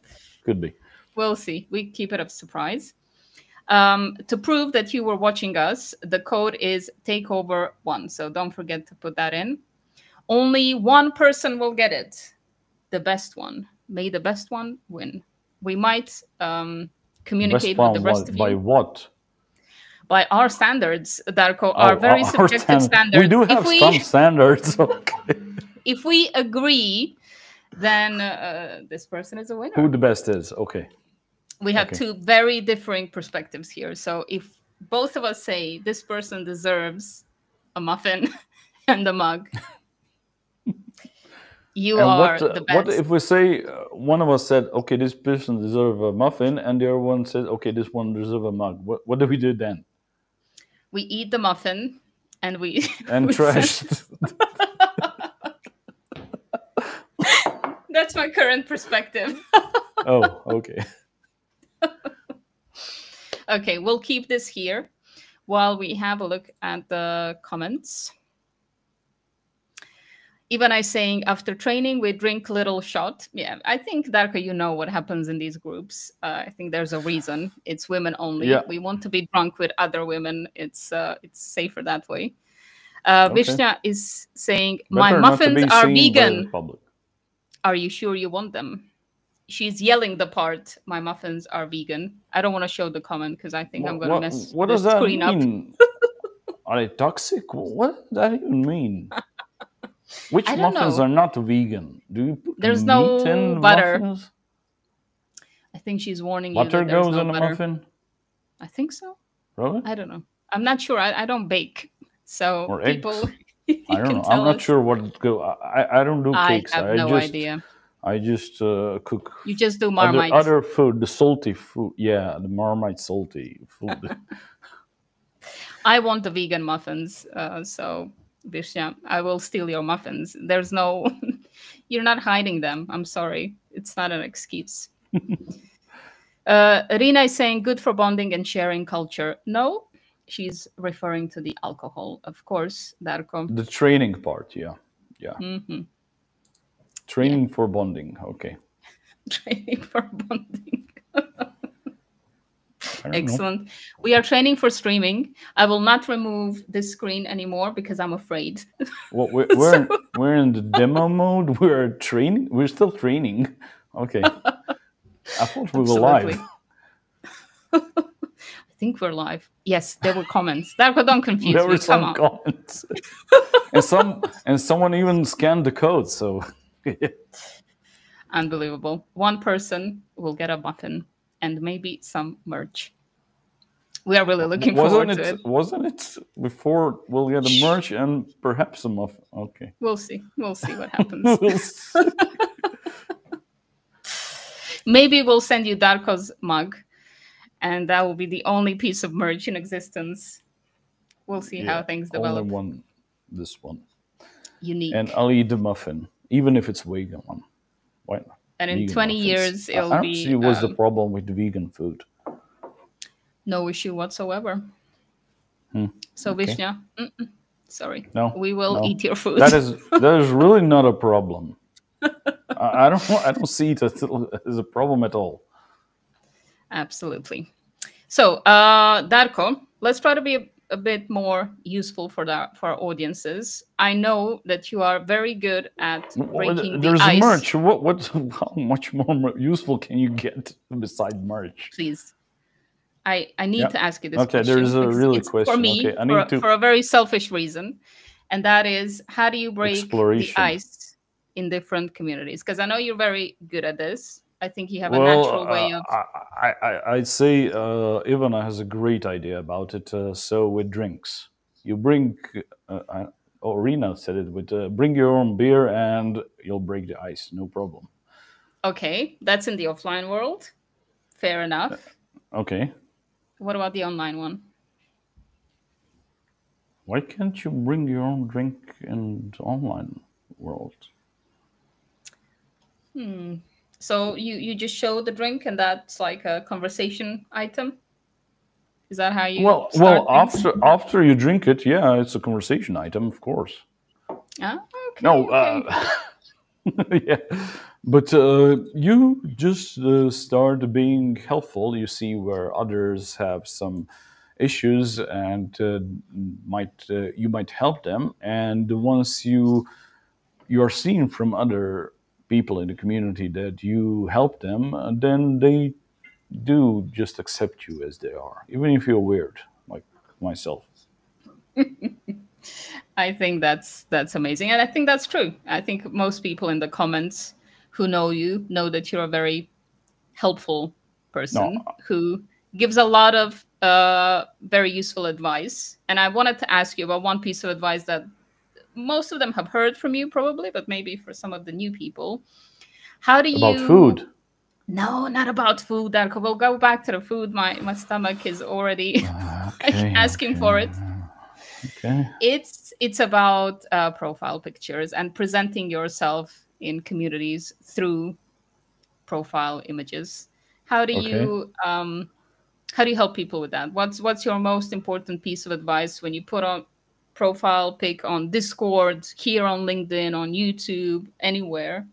could be. We'll see. We keep it a surprise. To prove that you were watching us, the code is takeover1. So don't forget to put that in. Only one person will get it. The best one. May the best one win. We might communicate with the rest of you. By what? By our standards, Darko, our very subjective standards. We do have some standards. Okay. If we agree, then this person is a winner. Who the best is? Okay. We have two very differing perspectives here. So if both of us say this person deserves a muffin and a mug, you are the best. What if we say one of us said, okay, this person deserves a muffin, and the other one says, okay, this one deserves a mug? What do we do then? We eat the muffin and we... And trash. That's my current perspective. Oh, okay. Okay, we'll keep this here while we have a look at the comments. Ivan is saying, after training, we drink little shot. Yeah, I think, Darko, you know what happens in these groups. I think there's a reason. It's women only. Yeah. We want to be drunk with other women. It's safer that way. Vishnya is saying, my muffins are vegan. Are you sure you want them? She's yelling the part, my muffins are vegan. I don't want to show the comment because I think I'm going to mess the screen up. Are they toxic? What does that even mean? Which I don't muffins know. are not vegan? Do you put There's meat no in butter. muffins? I think she's warning you Butter that there's goes no in a butter. muffin? I think so. Really? I don't know. I'm not sure. I don't bake. So Or people, eggs? I you don't can know. I'm tell not us. sure what it go. I don't do I cakes. have no idea. I just cook You just do other Marmite. other food, the salty food. Yeah, the Marmite salty food. I want the vegan muffins. So, Vishya, I will steal your muffins. There's no, you're not hiding them. I'm sorry. It's not an excuse. Rina is saying good for bonding and sharing culture. No, she's referring to the alcohol, of course, Darko. The training part, yeah. Hmm. Training for bonding. Okay. Training for bonding. I don't know. Excellent. We are training for streaming. I will not remove this screen anymore because I'm afraid. Well, So- we're in the demo mode. We're training. We're still training. Okay. I thought we were Absolutely. live. I think we're live. Yes, there were comments. Darko, don't confuse There me. were Come some on. comments, and someone even scanned the code. So Unbelievable. One person will get a muffin and maybe some merch. We are really looking forward to it. Wasn't it before we'll get a merch and perhaps a muffin? Okay. We'll see. We'll see what happens. We'll see. Maybe we'll send you Darko's mug, and that will be the only piece of merch in existence. We'll see how things develop. Only one, this one. Unique. And I'll eat the muffin, even if it's vegan one. Why not? And in Vegan 20 muffins. years, it'll I don't be see what's the problem with the vegan food. no issue whatsoever. So Okay. Vishnya, sorry, No, we will no. eat your food. That is really not a problem. I don't see it as a problem at all. Absolutely. So, Darko, let's try to be a bit more useful for our audiences. I know that you are very good at breaking the There's ice. merch. What? How much more useful can you get besides merch? Please, I need to ask you this Okay, question. there's a because really it's question. for me, Okay, I need to for a very selfish reason, and that is how do you break the exploration. ice in different communities? Because I know you're very good at this. I think you have a natural way of. I'd say Ivana has a great idea about it. So with drinks, you bring, Rina said it, with bring your own beer and you'll break the ice, no problem. Okay, that's in the offline world. Fair enough. Okay. What about the online one? Why can't you bring your own drink in the online world? So you just show the drink and that's like a conversation item? Is that how you Well, things? after you drink it, yeah, it's a conversation item, of course. Ah, okay. No, Okay. yeah, but you just start being helpful. You see where others have some issues, and you might help them. And once you are seen from other people in the community that you help them, then they do just accept you as they are, even if you're weird, like myself. I think that's amazing, and I think that's true. I think most people in the comments who know you know that you're a very helpful person No, who gives a lot of very useful advice. And I wanted to ask you about one piece of advice that most of them have heard from you, probably, but maybe for some of the new people. How do about you? food. No, not about food, Darko. We'll go back to the food. My stomach is already asking for it. Okay. It's about profile pictures and presenting yourself in communities through profile images. How do you help people with that? What's your most important piece of advice when you put a profile pic on Discord, here on LinkedIn, on YouTube, anywhere?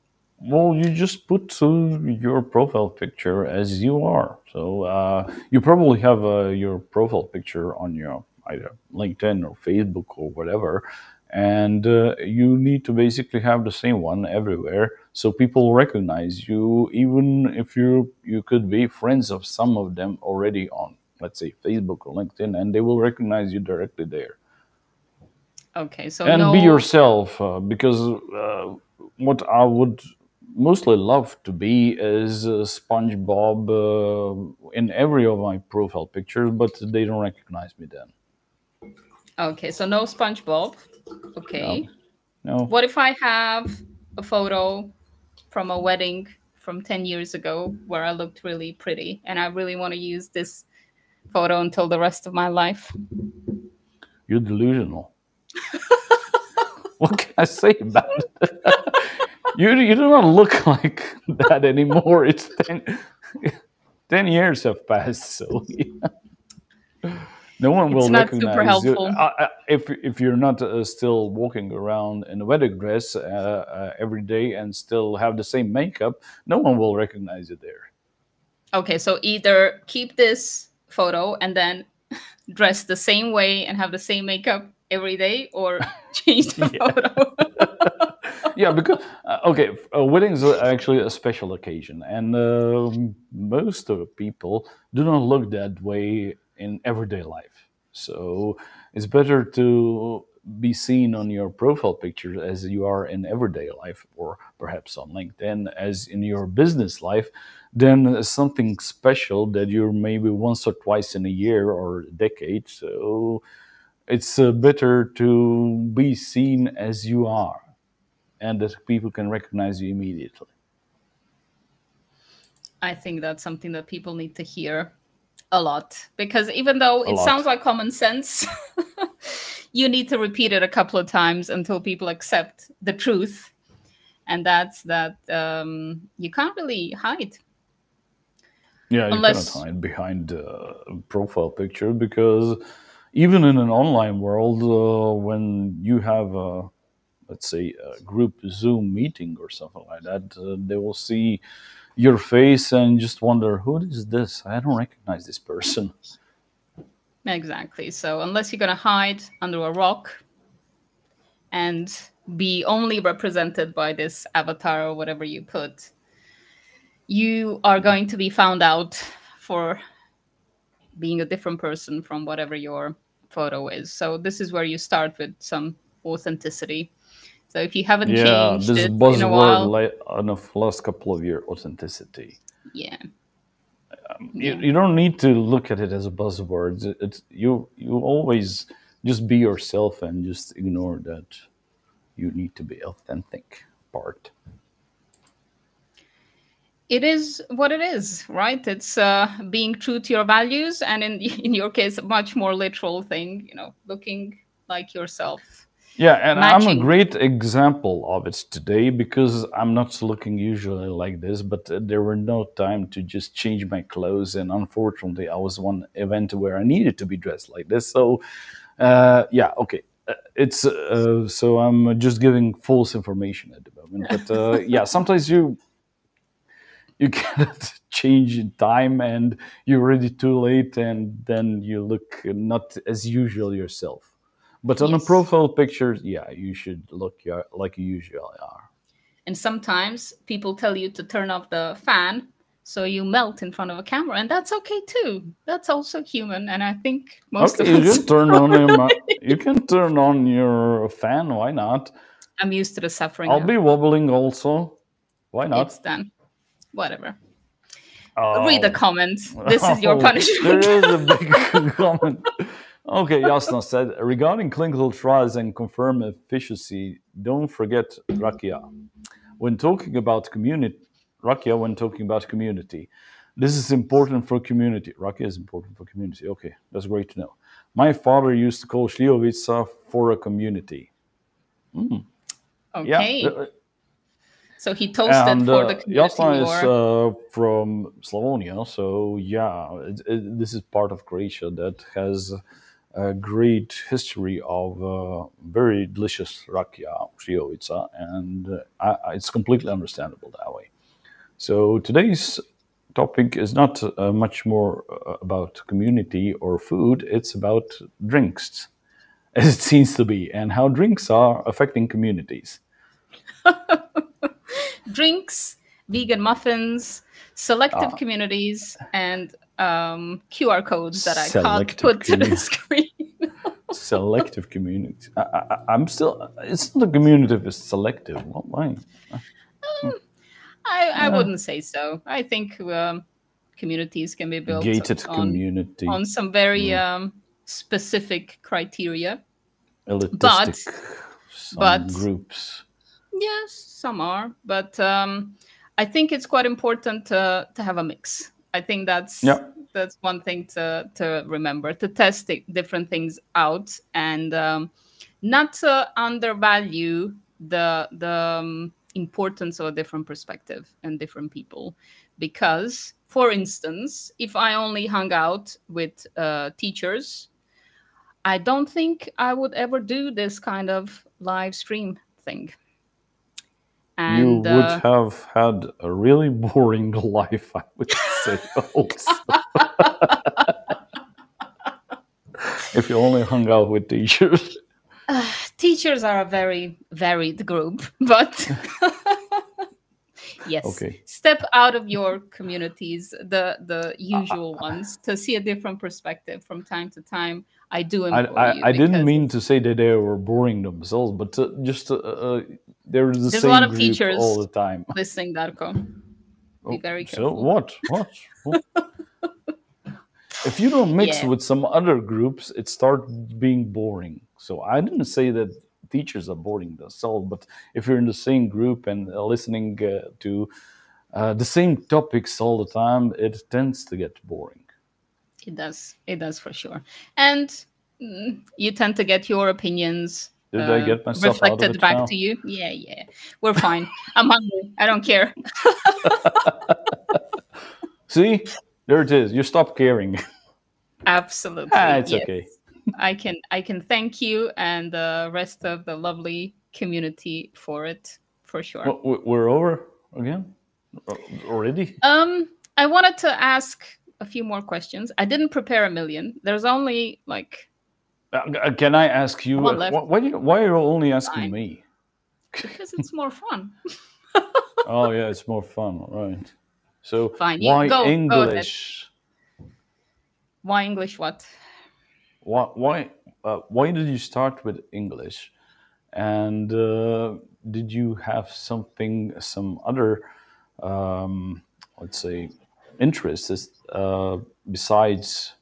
Well, you just put your profile picture as you are. So you probably have your profile picture on your either LinkedIn or Facebook or whatever, and you need to basically have the same one everywhere, so people recognize you, even if you could be friends of some of them already on, let's say, Facebook or LinkedIn, and they will recognize you directly there. Okay, so And be no. yourself, because what I would mostly love to be is SpongeBob in every of my profile pictures, but they don't recognize me then. Okay, so no SpongeBob. No, Okay. no. What if I have a photo from a wedding from 10 years ago where I looked really pretty and I really want to use this photo until the rest of my life? You're delusional. What can I say about it? You do not look like that anymore. It's 10 years have passed, so no one It's will not super recognize you. helpful. If you're not still walking around in a wedding dress every day and still have the same makeup, no one will recognize you there. Okay, so either keep this photo and then dress the same way and have the same makeup every day, or change the Yeah, photo. yeah. Because okay, weddings are actually a special occasion, and most of the people do not look that way in everyday life. So it's better to be seen on your profile picture as you are in everyday life, or perhaps on LinkedIn as in your business life, than something special that you're maybe once or twice in a year or a decade. So it's better to be seen as you are and that people can recognize you immediately. I think that's something that people need to hear a lot, because even though A it sounds lot. like common sense, you need to repeat it a couple of times until people accept the truth. And that's that you can't really hide Yeah, you cannot unless. hide behind a profile picture because even in an online world, when you have let's say a group Zoom meeting or something like that, they will see your face and just wonder, who is this? I don't recognize this person. Exactly. So unless you're going to hide under a rock and be only represented by this avatar or whatever you put, you are going to be found out for being a different person from whatever your photo is. So this is where you start with some authenticity. So if you haven't Yeah, changed this it in a buzzword while, on the last couple of years, authenticity. yeah, you, yeah, you don't need to look at it as a buzzword. It's you always just be yourself and just ignore that you need to be authentic part. it is what it is, right? It's being true to your values, and in your case, a much more literal thing. Looking like yourself, Yeah, and I'm a matching. great example of it today because I'm not looking usually like this, but there were no time to just change my clothes, and unfortunately, I was one event where I needed to be dressed like this. So, yeah, okay, it's so I'm just giving false information at the moment, but yeah, sometimes you cannot change in time and you're already too late and then you look not as usual yourself, but on a Yes. profile picture, yeah, you should look like you usually are. And sometimes people tell you to turn off the fan so you melt in front of a camera, and that's okay too. That's also human, and I think most Okay, of you us can turn on are him, like, you can turn on your fan, why not? I'm used to the suffering I'll now. be wobbling also, why It's not? done. Whatever. Read the Oh, comment. This is your oh, there punishment. is a big comment. Okay, Jasna said, regarding clinical trials and confirmed efficacy, don't forget Rakia. When talking about community, Rakia, when talking about community, this is important for community. Rakia is important for community. Okay, that's great to know. My father used to call Slivovica for a community. Yeah, Okay. So he toasted and for the community, Jasna is or from Slavonia, so yeah, this is part of Croatia that has a great history of very delicious rakia, Slivovica, and it's completely understandable that way. So today's topic is not much more about community or food, it's about drinks, as it seems to be, and how drinks are affecting communities. drinks, vegan muffins, selective communities, and QR codes that I can't Selective put to the community. screen. selective community. I'm still. It's not a community. It's selective. Why? I wouldn't say so. I think communities can be built Gated community. on some very specific criteria. Elitistic. Some but groups. yes, some are. But I think it's quite important to have a mix. I think that's one thing to remember, to test different things out, and not to undervalue the importance of a different perspective and different people. Because, for instance, if I only hung out with teachers, I don't think I would ever do this kind of live stream thing. And you would have had a really boring life, I would say, also. If you only hung out with teachers. Teachers are a very varied group, but yes, okay. Step out of your communities, the usual ones, to see a different perspective from time to time. I do implore you. I didn't mean to say that they were boring themselves, but just there's there's same a lot of group teachers all the time. listening, Darko. Be very So careful. what? If you don't mix with some other groups, it starts being boring. So I didn't say that teachers are boring themselves, but if you're in the same group and listening to the same topics all the time, it tends to get boring. It does for sure. And you tend to get your opinions Did I get myself reflected out of it back now? to you. Yeah, we're fine. I'm hungry. I don't care. See, there it is. You stop caring. Absolutely. It's okay. I can thank you and the rest of the lovely community for it, for sure. Well, we're over again already. I wanted to ask a few more questions. I didn't prepare a million. There's only like. Can I ask you? Why are you only asking me? Because it's more fun. Oh yeah, it's more fun, right? So fine. Why go English? Why English? What? Why did you start with English? And did you have some other, let's say, interests besides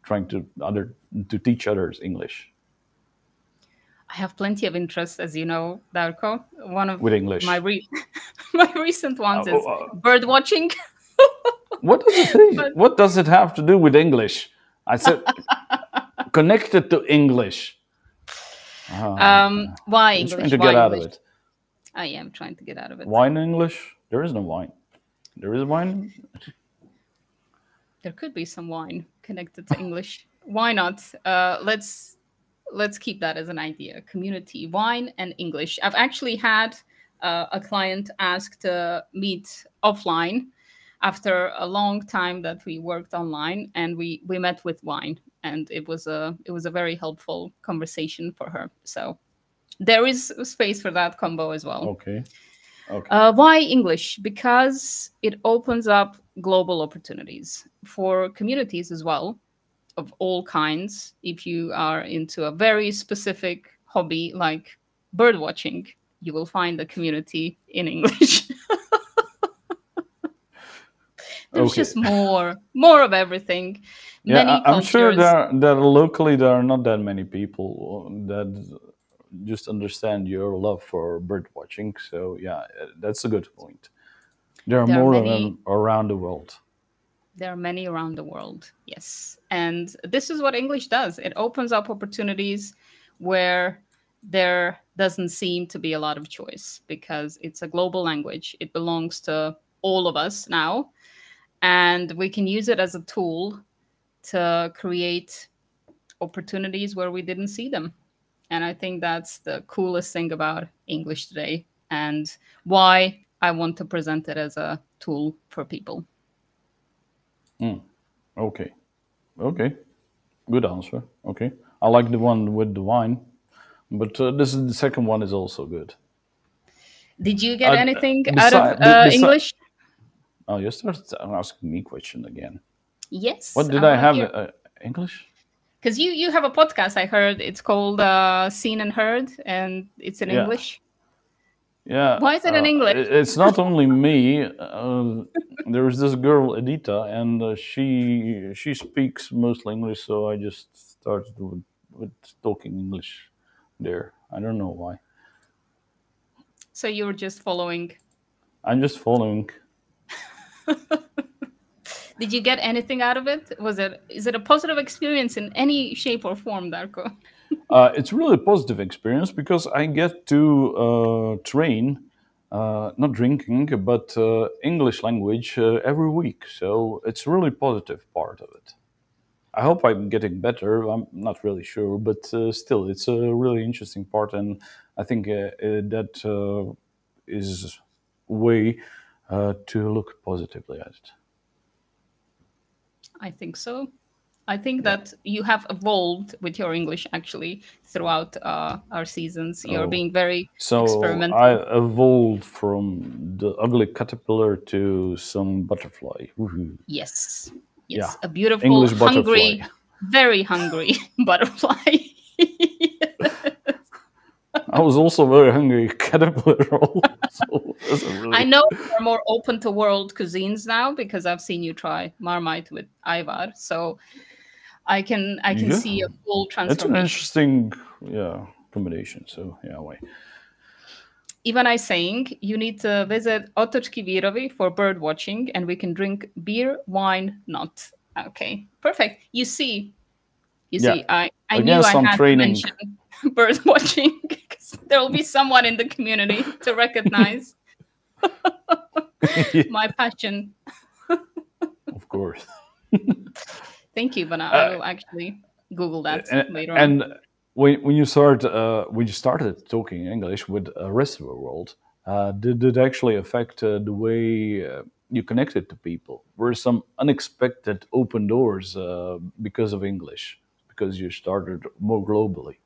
trying to teach others English? I have plenty of interests, as you know, Darko. One of with English. My recent ones is bird watching. What does it have to do with English? I said connected to English. Why English? Trying to get out of it. I am trying to get out of it. Wine in English? There is no wine. There is wine. There could be some wine connected to English. Why not? Let's keep that as an idea. Community, wine, and English. I've actually had a client ask to meet offline after a long time that we worked online, and we met with wine, and it was a very helpful conversation for her. So there is space for that combo as well. Okay. Why English? Because it opens up global opportunities for communities as well, of all kinds. If you are into a very specific hobby like bird watching, you will find a community in English. There's just more of everything. Yeah, many I'm sure cultures. that locally there are not that many people that just understand your love for bird watching. So yeah, that's a good point. There are more of them around the world. There are many around the world, yes. And this is what English does. It opens up opportunities where there doesn't seem to be a lot of choice, because it's a global language. It belongs to all of us now. And we can use it as a tool to create opportunities where we didn't see them. And I think that's the coolest thing about English today, and why I want to present it as a tool for people. Okay. Good answer. Okay. I like the one with the wine, but the second one is also good. Did you get anything out of English? Oh, you started asking me question again. Yes. What did I have? English? Because you have a podcast, I heard. It's called Seen and Heard, and it's in Yeah, English. yeah. Why is it in English? It's not only me. There's this girl Edita, and she speaks mostly English, so I just started with talking English there. I don't know why. So you were just following. I'm just following. Did you get anything out of it? Is it a positive experience in any shape or form, Darko? It's really a positive experience because I get to train, not drinking, but English language every week. So it's really positive part of it. I hope I'm getting better. I'm not really sure, but still, it's a really interesting part, and I think that is a way to look positively at it. I think so. I think Yeah. that you have evolved with your English actually throughout our seasons. You're Oh, being very so I experimental. evolved from the ugly caterpillar to some butterfly. Woohoo. Yes. Yeah, Yes. A beautiful, English butterfly. hungry, very hungry butterfly. I was also very hungry caterpillar. So it doesn't I really. know you're more open to world cuisines now because I've seen you try Marmite with Ivar. So I can Yeah, see a full it's an transformation. interesting, yeah, combination. So yeah, wait. Ivana is saying you need to visit Otočki Virovi for bird watching and we can drink beer, wine, not. Okay, perfect. You Yeah, see, I knew against I some had to training. mention bird watching because there will be someone in the community to recognize Yeah, my passion. of course. Thank you, Ivana. I Uh, will actually Google that and, later on. and when you started talking English with the rest of the world, did it actually affect the way you connected to people? Were some unexpected open doors because of English, because you started more globally?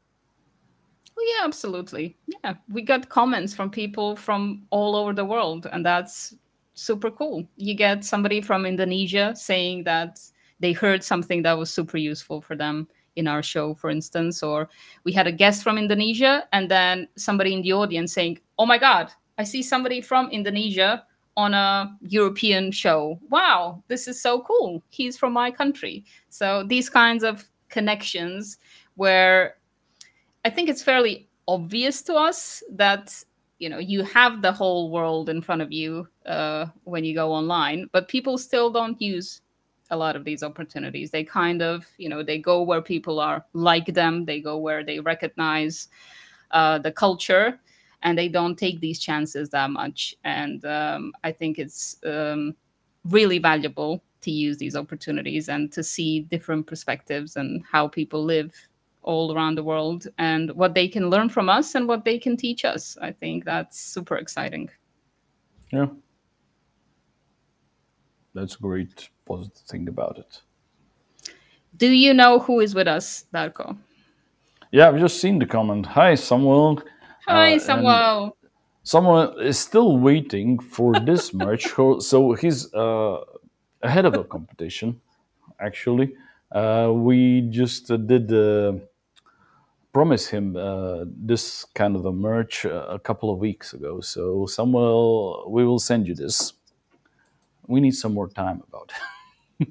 Oh, yeah, absolutely. Yeah, we got comments from people from all over the world, and that's super cool. You get somebody from Indonesia saying that they heard something that was super useful for them in our show, for instance, or we had a guest from Indonesia, and then somebody in the audience saying, "Oh my God, I see somebody from Indonesia on a European show. Wow, this is so cool. He's from my country." So these kinds of connections where I think it's fairly obvious to us that you have the whole world in front of you when you go online, but people still don't use a lot of these opportunities. They kind of they go where people are like them. They go where they recognize the culture, and they don't take these chances that much. And I think it's really valuable to use these opportunities and to see different perspectives and how people live all around the world and what they can learn from us and what they can teach us. I think that's super exciting. Yeah, that's a great positive thing about it. Do you know who is with us, Darko? Yeah, I've just seen the comment. Hi, Samuel. Hi, And Samuel. someone is still waiting for this merch, so he's ahead of the competition. Actually, we just did promise him this kind of a merch a couple of weeks ago. So Samuel, we will send you this. We need some more time about it.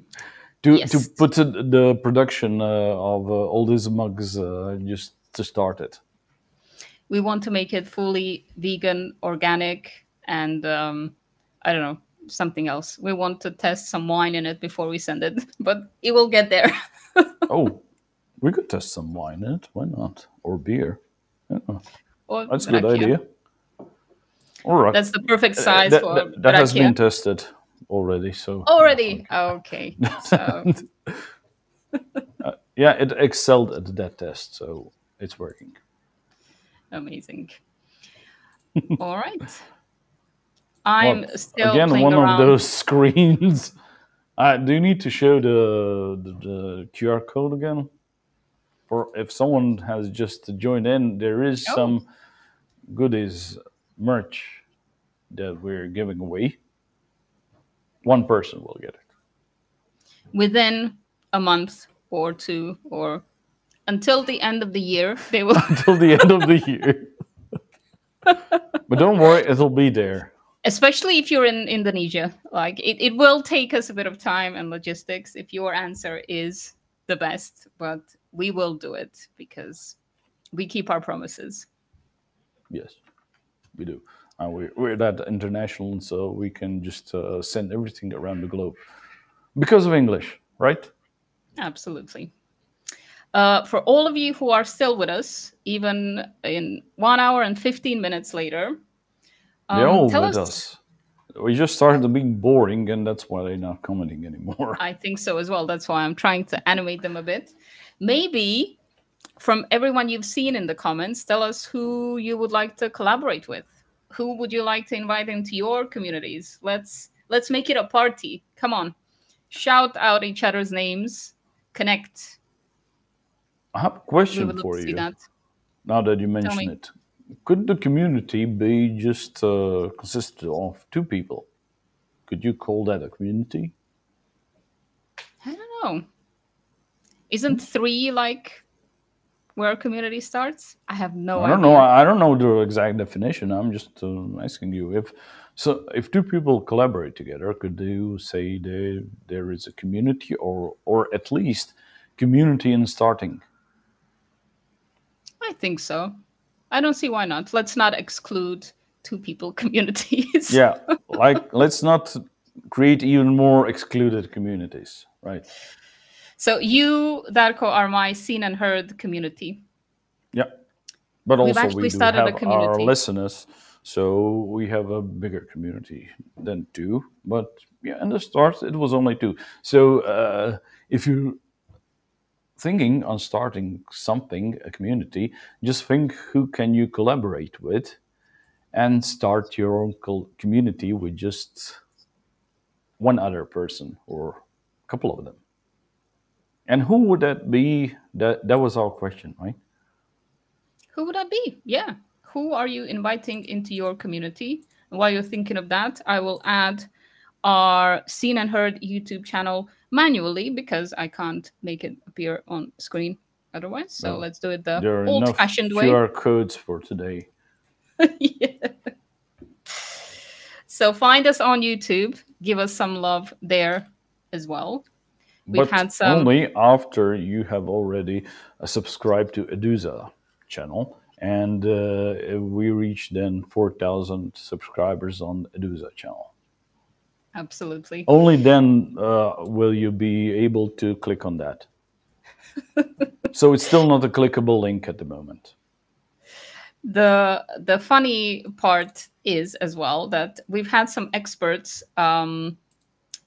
To Yes. put the production of all these mugs just to start it. We want to make it fully vegan, organic, and I don't know, something else. We want to test some wine in it before we send it, but it will get there. Oh, we could test some wine in it. Why not? Or beer. Yeah, Or that's a good rakia. idea. All right. That's the perfect size for That has rakia. been tested already. So Already. Okay. So yeah, it excelled at that test, so it's working. amazing. All right. I'm What? still Again, playing one of around. those screens. Do you need to show the QR code again? For if someone has just joined in, there is Oh, some goodies merch that we're giving away. One person will get it. within a month or two or until the end of the year. They will until the end of the year. But don't worry, it'll be there. Especially if you're in Indonesia. Like it will take us a bit of time and logistics if your answer is the best, but we will do it because we keep our promises. Yes, we do. We're that international, so we can just send everything around the globe because of English, right? Absolutely. For all of you who are still with us, even in 1 hour and 15 minutes later, they're all tell with us. We just started being boring, and that's why they're not commenting anymore. I think so as well. That's why I'm trying to animate them a bit. Maybe from everyone you've seen in the comments, tell us who you would like to collaborate with. Who would you like to invite into your communities? Let's make it a party. Come on. Shout out each other's names. Connect. I have a question for you. That. Now that you mention it, could the community be just consisted of 2 people? Could you call that a community? I don't know. Isn't 3 like where a community starts? I have no idea. I don't know. I don't know the exact definition. I'm just asking you if 2 people collaborate together, could you say there is a community or at least community in starting? I think so. I don't see why not. Let's not exclude 2 people communities. Yeah, like let's not create even more excluded communities, right? So you, Darko, are my seen and heard community. Yeah, but also we do have our listeners, so we have a bigger community than 2. But yeah, in the start it was only 2. So if you're thinking on starting something, a community, just think who can you collaborate with, and start your own community with just one other person or a couple of them. And who would that be? That was our question, right? Who would that be? Yeah. Who are you inviting into your community? And while you're thinking of that, I will add our Seen and Heard YouTube channel manually because I can't make it appear on screen otherwise. So let's do it the old-fashioned way. There are QR codes for today. Yeah. So find us on YouTube. Give us some love there as well. We've had some only after you have already subscribed to Eduza channel, and we reach then 4,000 subscribers on Eduza channel. Absolutely. Only then will you be able to click on that. So it's still not a clickable link at the moment. The funny part is as well that we've had some experts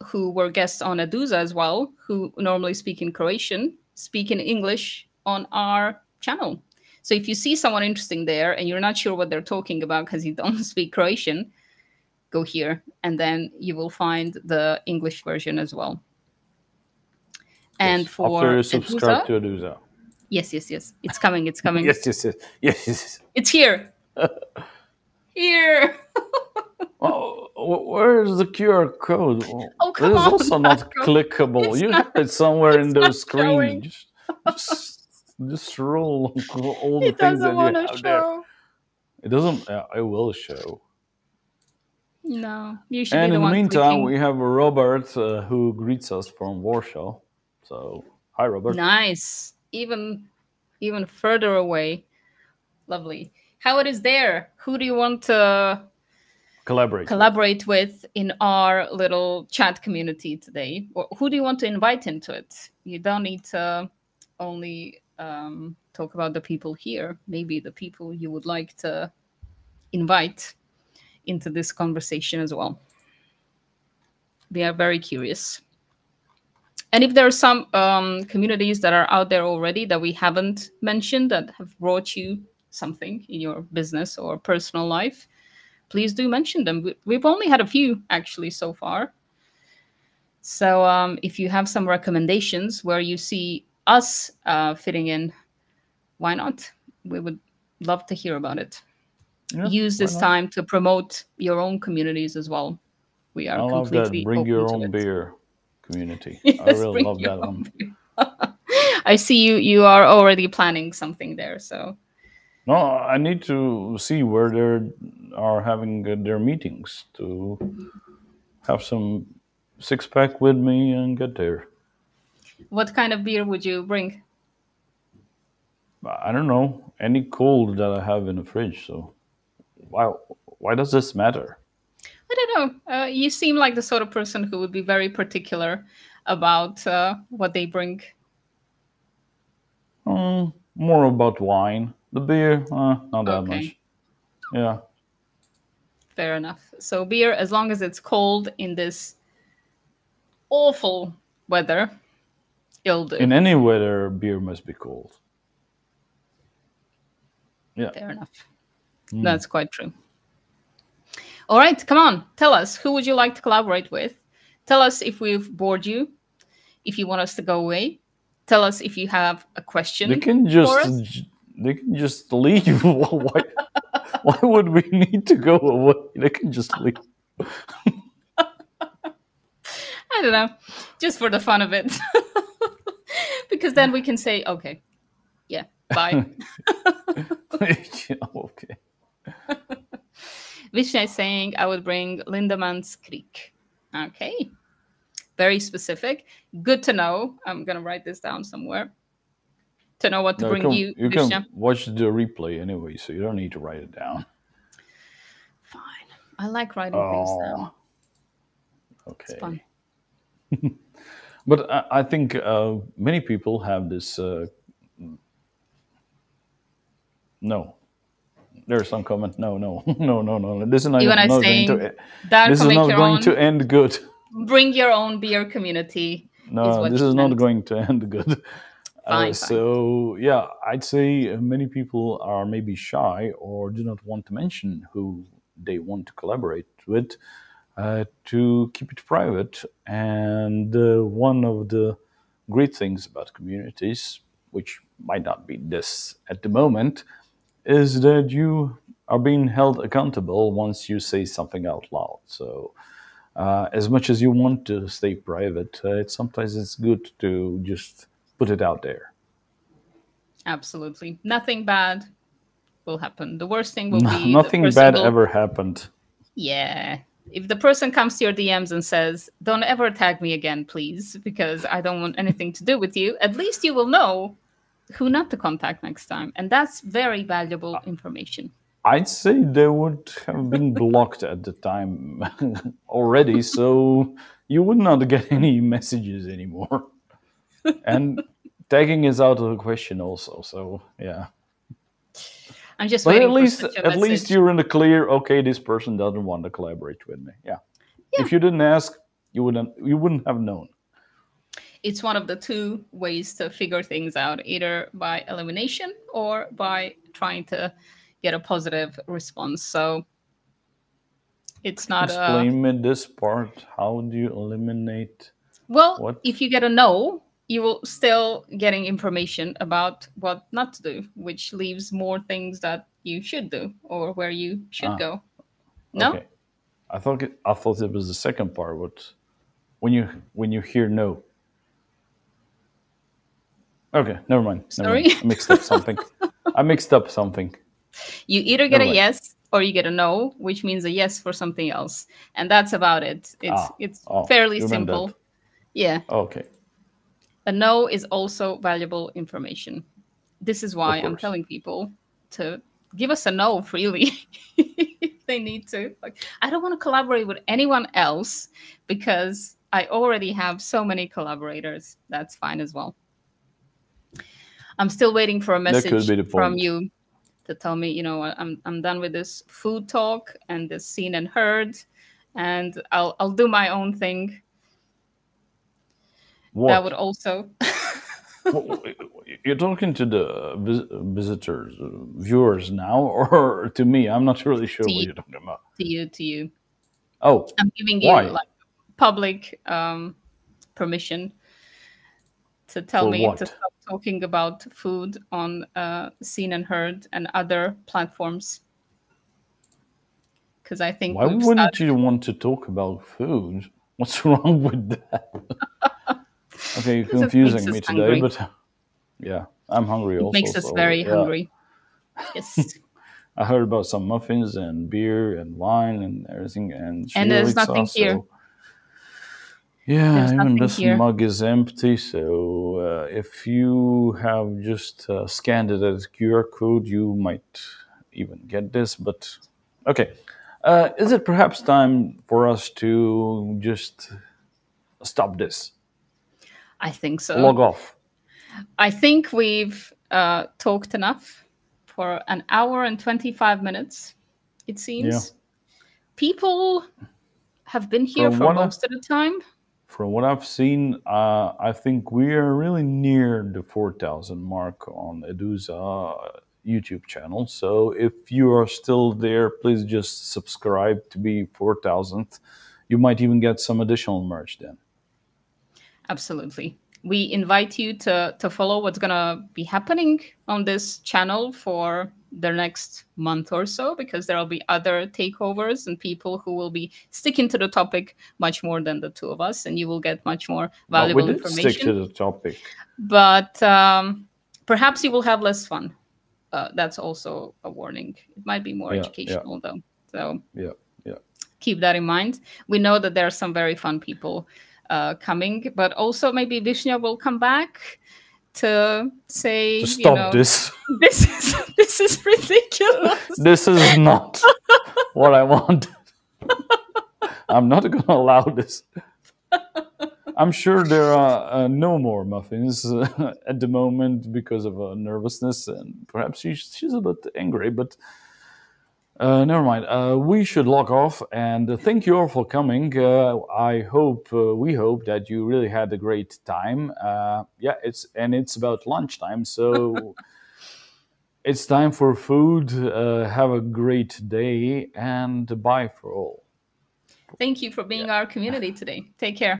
who were guests on Eduza as well, who normally speak in Croatian, speak in English on our channel. So if you see someone interesting there and you're not sure what they're talking about because you don't speak Croatian, go here and then you will find the English version as well. And yes, for after you subscribe to Eduza. Yes. It's coming. Yes. It's here. Here. Oh, where's the QR code? Oh, come on. It is also not clickable. You have it somewhere in the screen. Just roll all the things that you have there. It doesn't. It will show. No, you should. And be the in one the meantime, clicking. we have Robert who greets us from Warsaw. So, hi, Robert. Nice. Even further away. Lovely. How it is there? Who do you want to collaborate with in our little chat community today? Or who do you want to invite into it? You don't need to only talk about the people here. Maybe the people you would like to invite into this conversation as well. We are very curious. And if there are some communities that are out there already that we haven't mentioned that have brought you something in your business or personal life, please do mention them. We've only had a few actually so far. So if you have some recommendations where you see us fitting in, why not? We would love to hear about it. Yeah, use this time to promote your own communities as well. We are completely that. Bring open your to own it. beer community. Yes, I really love that one. I see you are already planning something there. So No, I need to see where they are having their meetings to have some six pack with me and get there. what kind of beer would you bring? I don't know any cold that I have in the fridge. So why why does this matter? I don't know. You seem like the sort of person who would be very particular about what they bring. More about wine. The beer, not that Okay, much. Yeah, fair enough. So beer, as long as it's cold in this awful weather, it'll do. in any weather, beer must be cold. Yeah. Fair enough. That's quite true. All right, come on. Tell us, who would you like to collaborate with? Tell us if we've bored you, if you want us to go away. Tell us if you have a They question can for us. just leave. Why would we need to go away? They can just leave. I don't know, just for the fun of it. Because then we can say, okay, yeah, bye. Okay. Vishna is saying I would bring Lindemans Creek. Okay, very specific. Good to know. I'm going to write this down somewhere to know what to No, bring you, you Vishna. can watch the replay anyway, so you don't need to write it down. Fine. I like writing things down. Okay. It's fun. But I think many people have this. No, there's some comment. No, no, no, no, no. This is not, Even I not going saying, to. Darko, This is make not your going own. to end good. Bring your own beer community. Is No, what this you is meant. not going to end good. Fine. So yeah, I'd say many people are maybe shy or do not want to mention who they want to collaborate with, to keep it private. And one of the great things about communities, which might not be this at the moment, is that you are being held accountable once you say something out loud. So as much as you want to stay private, sometimes it's good to just put it out there. Absolutely. Nothing bad will happen. The worst thing will be the Nothing person bad will. ever happened. Yeah. If the person comes to your DMs and says, don't ever tag me again, please, because I don't want anything to do with you, at least you will know who not to contact next time. And that's very valuable information. I'd say they would have been blocked at the time already, so you would not get any messages anymore. And tagging is out of the question also, so yeah. I'm just But waiting for such a at least message. you're in the clear. Okay, this person doesn't want to collaborate with me. Yeah. If you didn't ask, you wouldn't have known. It's one of the two ways to figure things out, either by elimination or by trying to get a positive response. So it's not Explain me this part. How do you eliminate well, what? if you get a no, you will still getting information about what not to do, which leaves more things that you should do or where you should go. No? Okay. I thought it was the second part. What when you hear no? Okay, never mind. Sorry? I mixed up something. You either get Never a mind. yes or you get a no, which means a yes for something else. And that's about it. It's fairly you meant simple. that. Yeah. Okay. A no is also valuable information. This is why Of I'm course. telling people to give us a no freely if they need to. Like, I don't want to collaborate with anyone else because I already have so many collaborators. That's fine as well. I'm still waiting for a That could message be the from point. you to tell me, you know what, I'm done with this food talk and this seen and heard, and I'll do my own thing. What? That would also. You're talking to the visitors, viewers now, or to me? I'm not really sure To what you, you're talking about. to you. Oh, I'm giving you why? like public permission to tell For me to what? stop talking about food on Seen and Heard and other platforms. Because I think Why we've wouldn't started. you want to talk about food? What's wrong with that? Okay, you're Because it makes confusing us me today, hungry. but Yeah, I'm hungry It also. makes us So very yeah, hungry. Yes. I heard about some muffins and beer and wine and everything and And there's nothing Sriracha. here. So yeah, There's even nothing this here. mug is empty. So if you have just scanned it as QR code, you might even get this. But okay, is it perhaps time for us to just stop this, I think so. log off? I think we've talked enough for an hour and 25 minutes, it Yeah. seems. People have been here From for what most of the time. From what I've seen, I think we are really near the 4,000 mark on Eduza YouTube channel. So if you are still there, please just subscribe to be 4,000th. You might even get some additional merch then. Absolutely. We invite you to follow what's going to be happening on this channel for the next month or so, because there will be other takeovers and people who will be sticking to the topic much more than the two of us, and you will get much more But we valuable did stick to information. the topic. But perhaps you will have less fun. That's also a warning. It might be more Yeah, yeah, educational, though. So yeah, yeah. keep that in mind. We know that there are some very fun people coming, but also maybe Vishnya will come back to say, To stop this. this is ridiculous. This is not what I want. I'm not going to allow this. I'm sure there are no more muffins at the moment because of nervousness, and perhaps she's a bit angry, but never mind. We should log off, and thank you all for coming. We hope that you really had a great time. Yeah, it's about lunchtime, so it's time for food. Have a great day, and bye for all. Thank you for being our community today. Take care.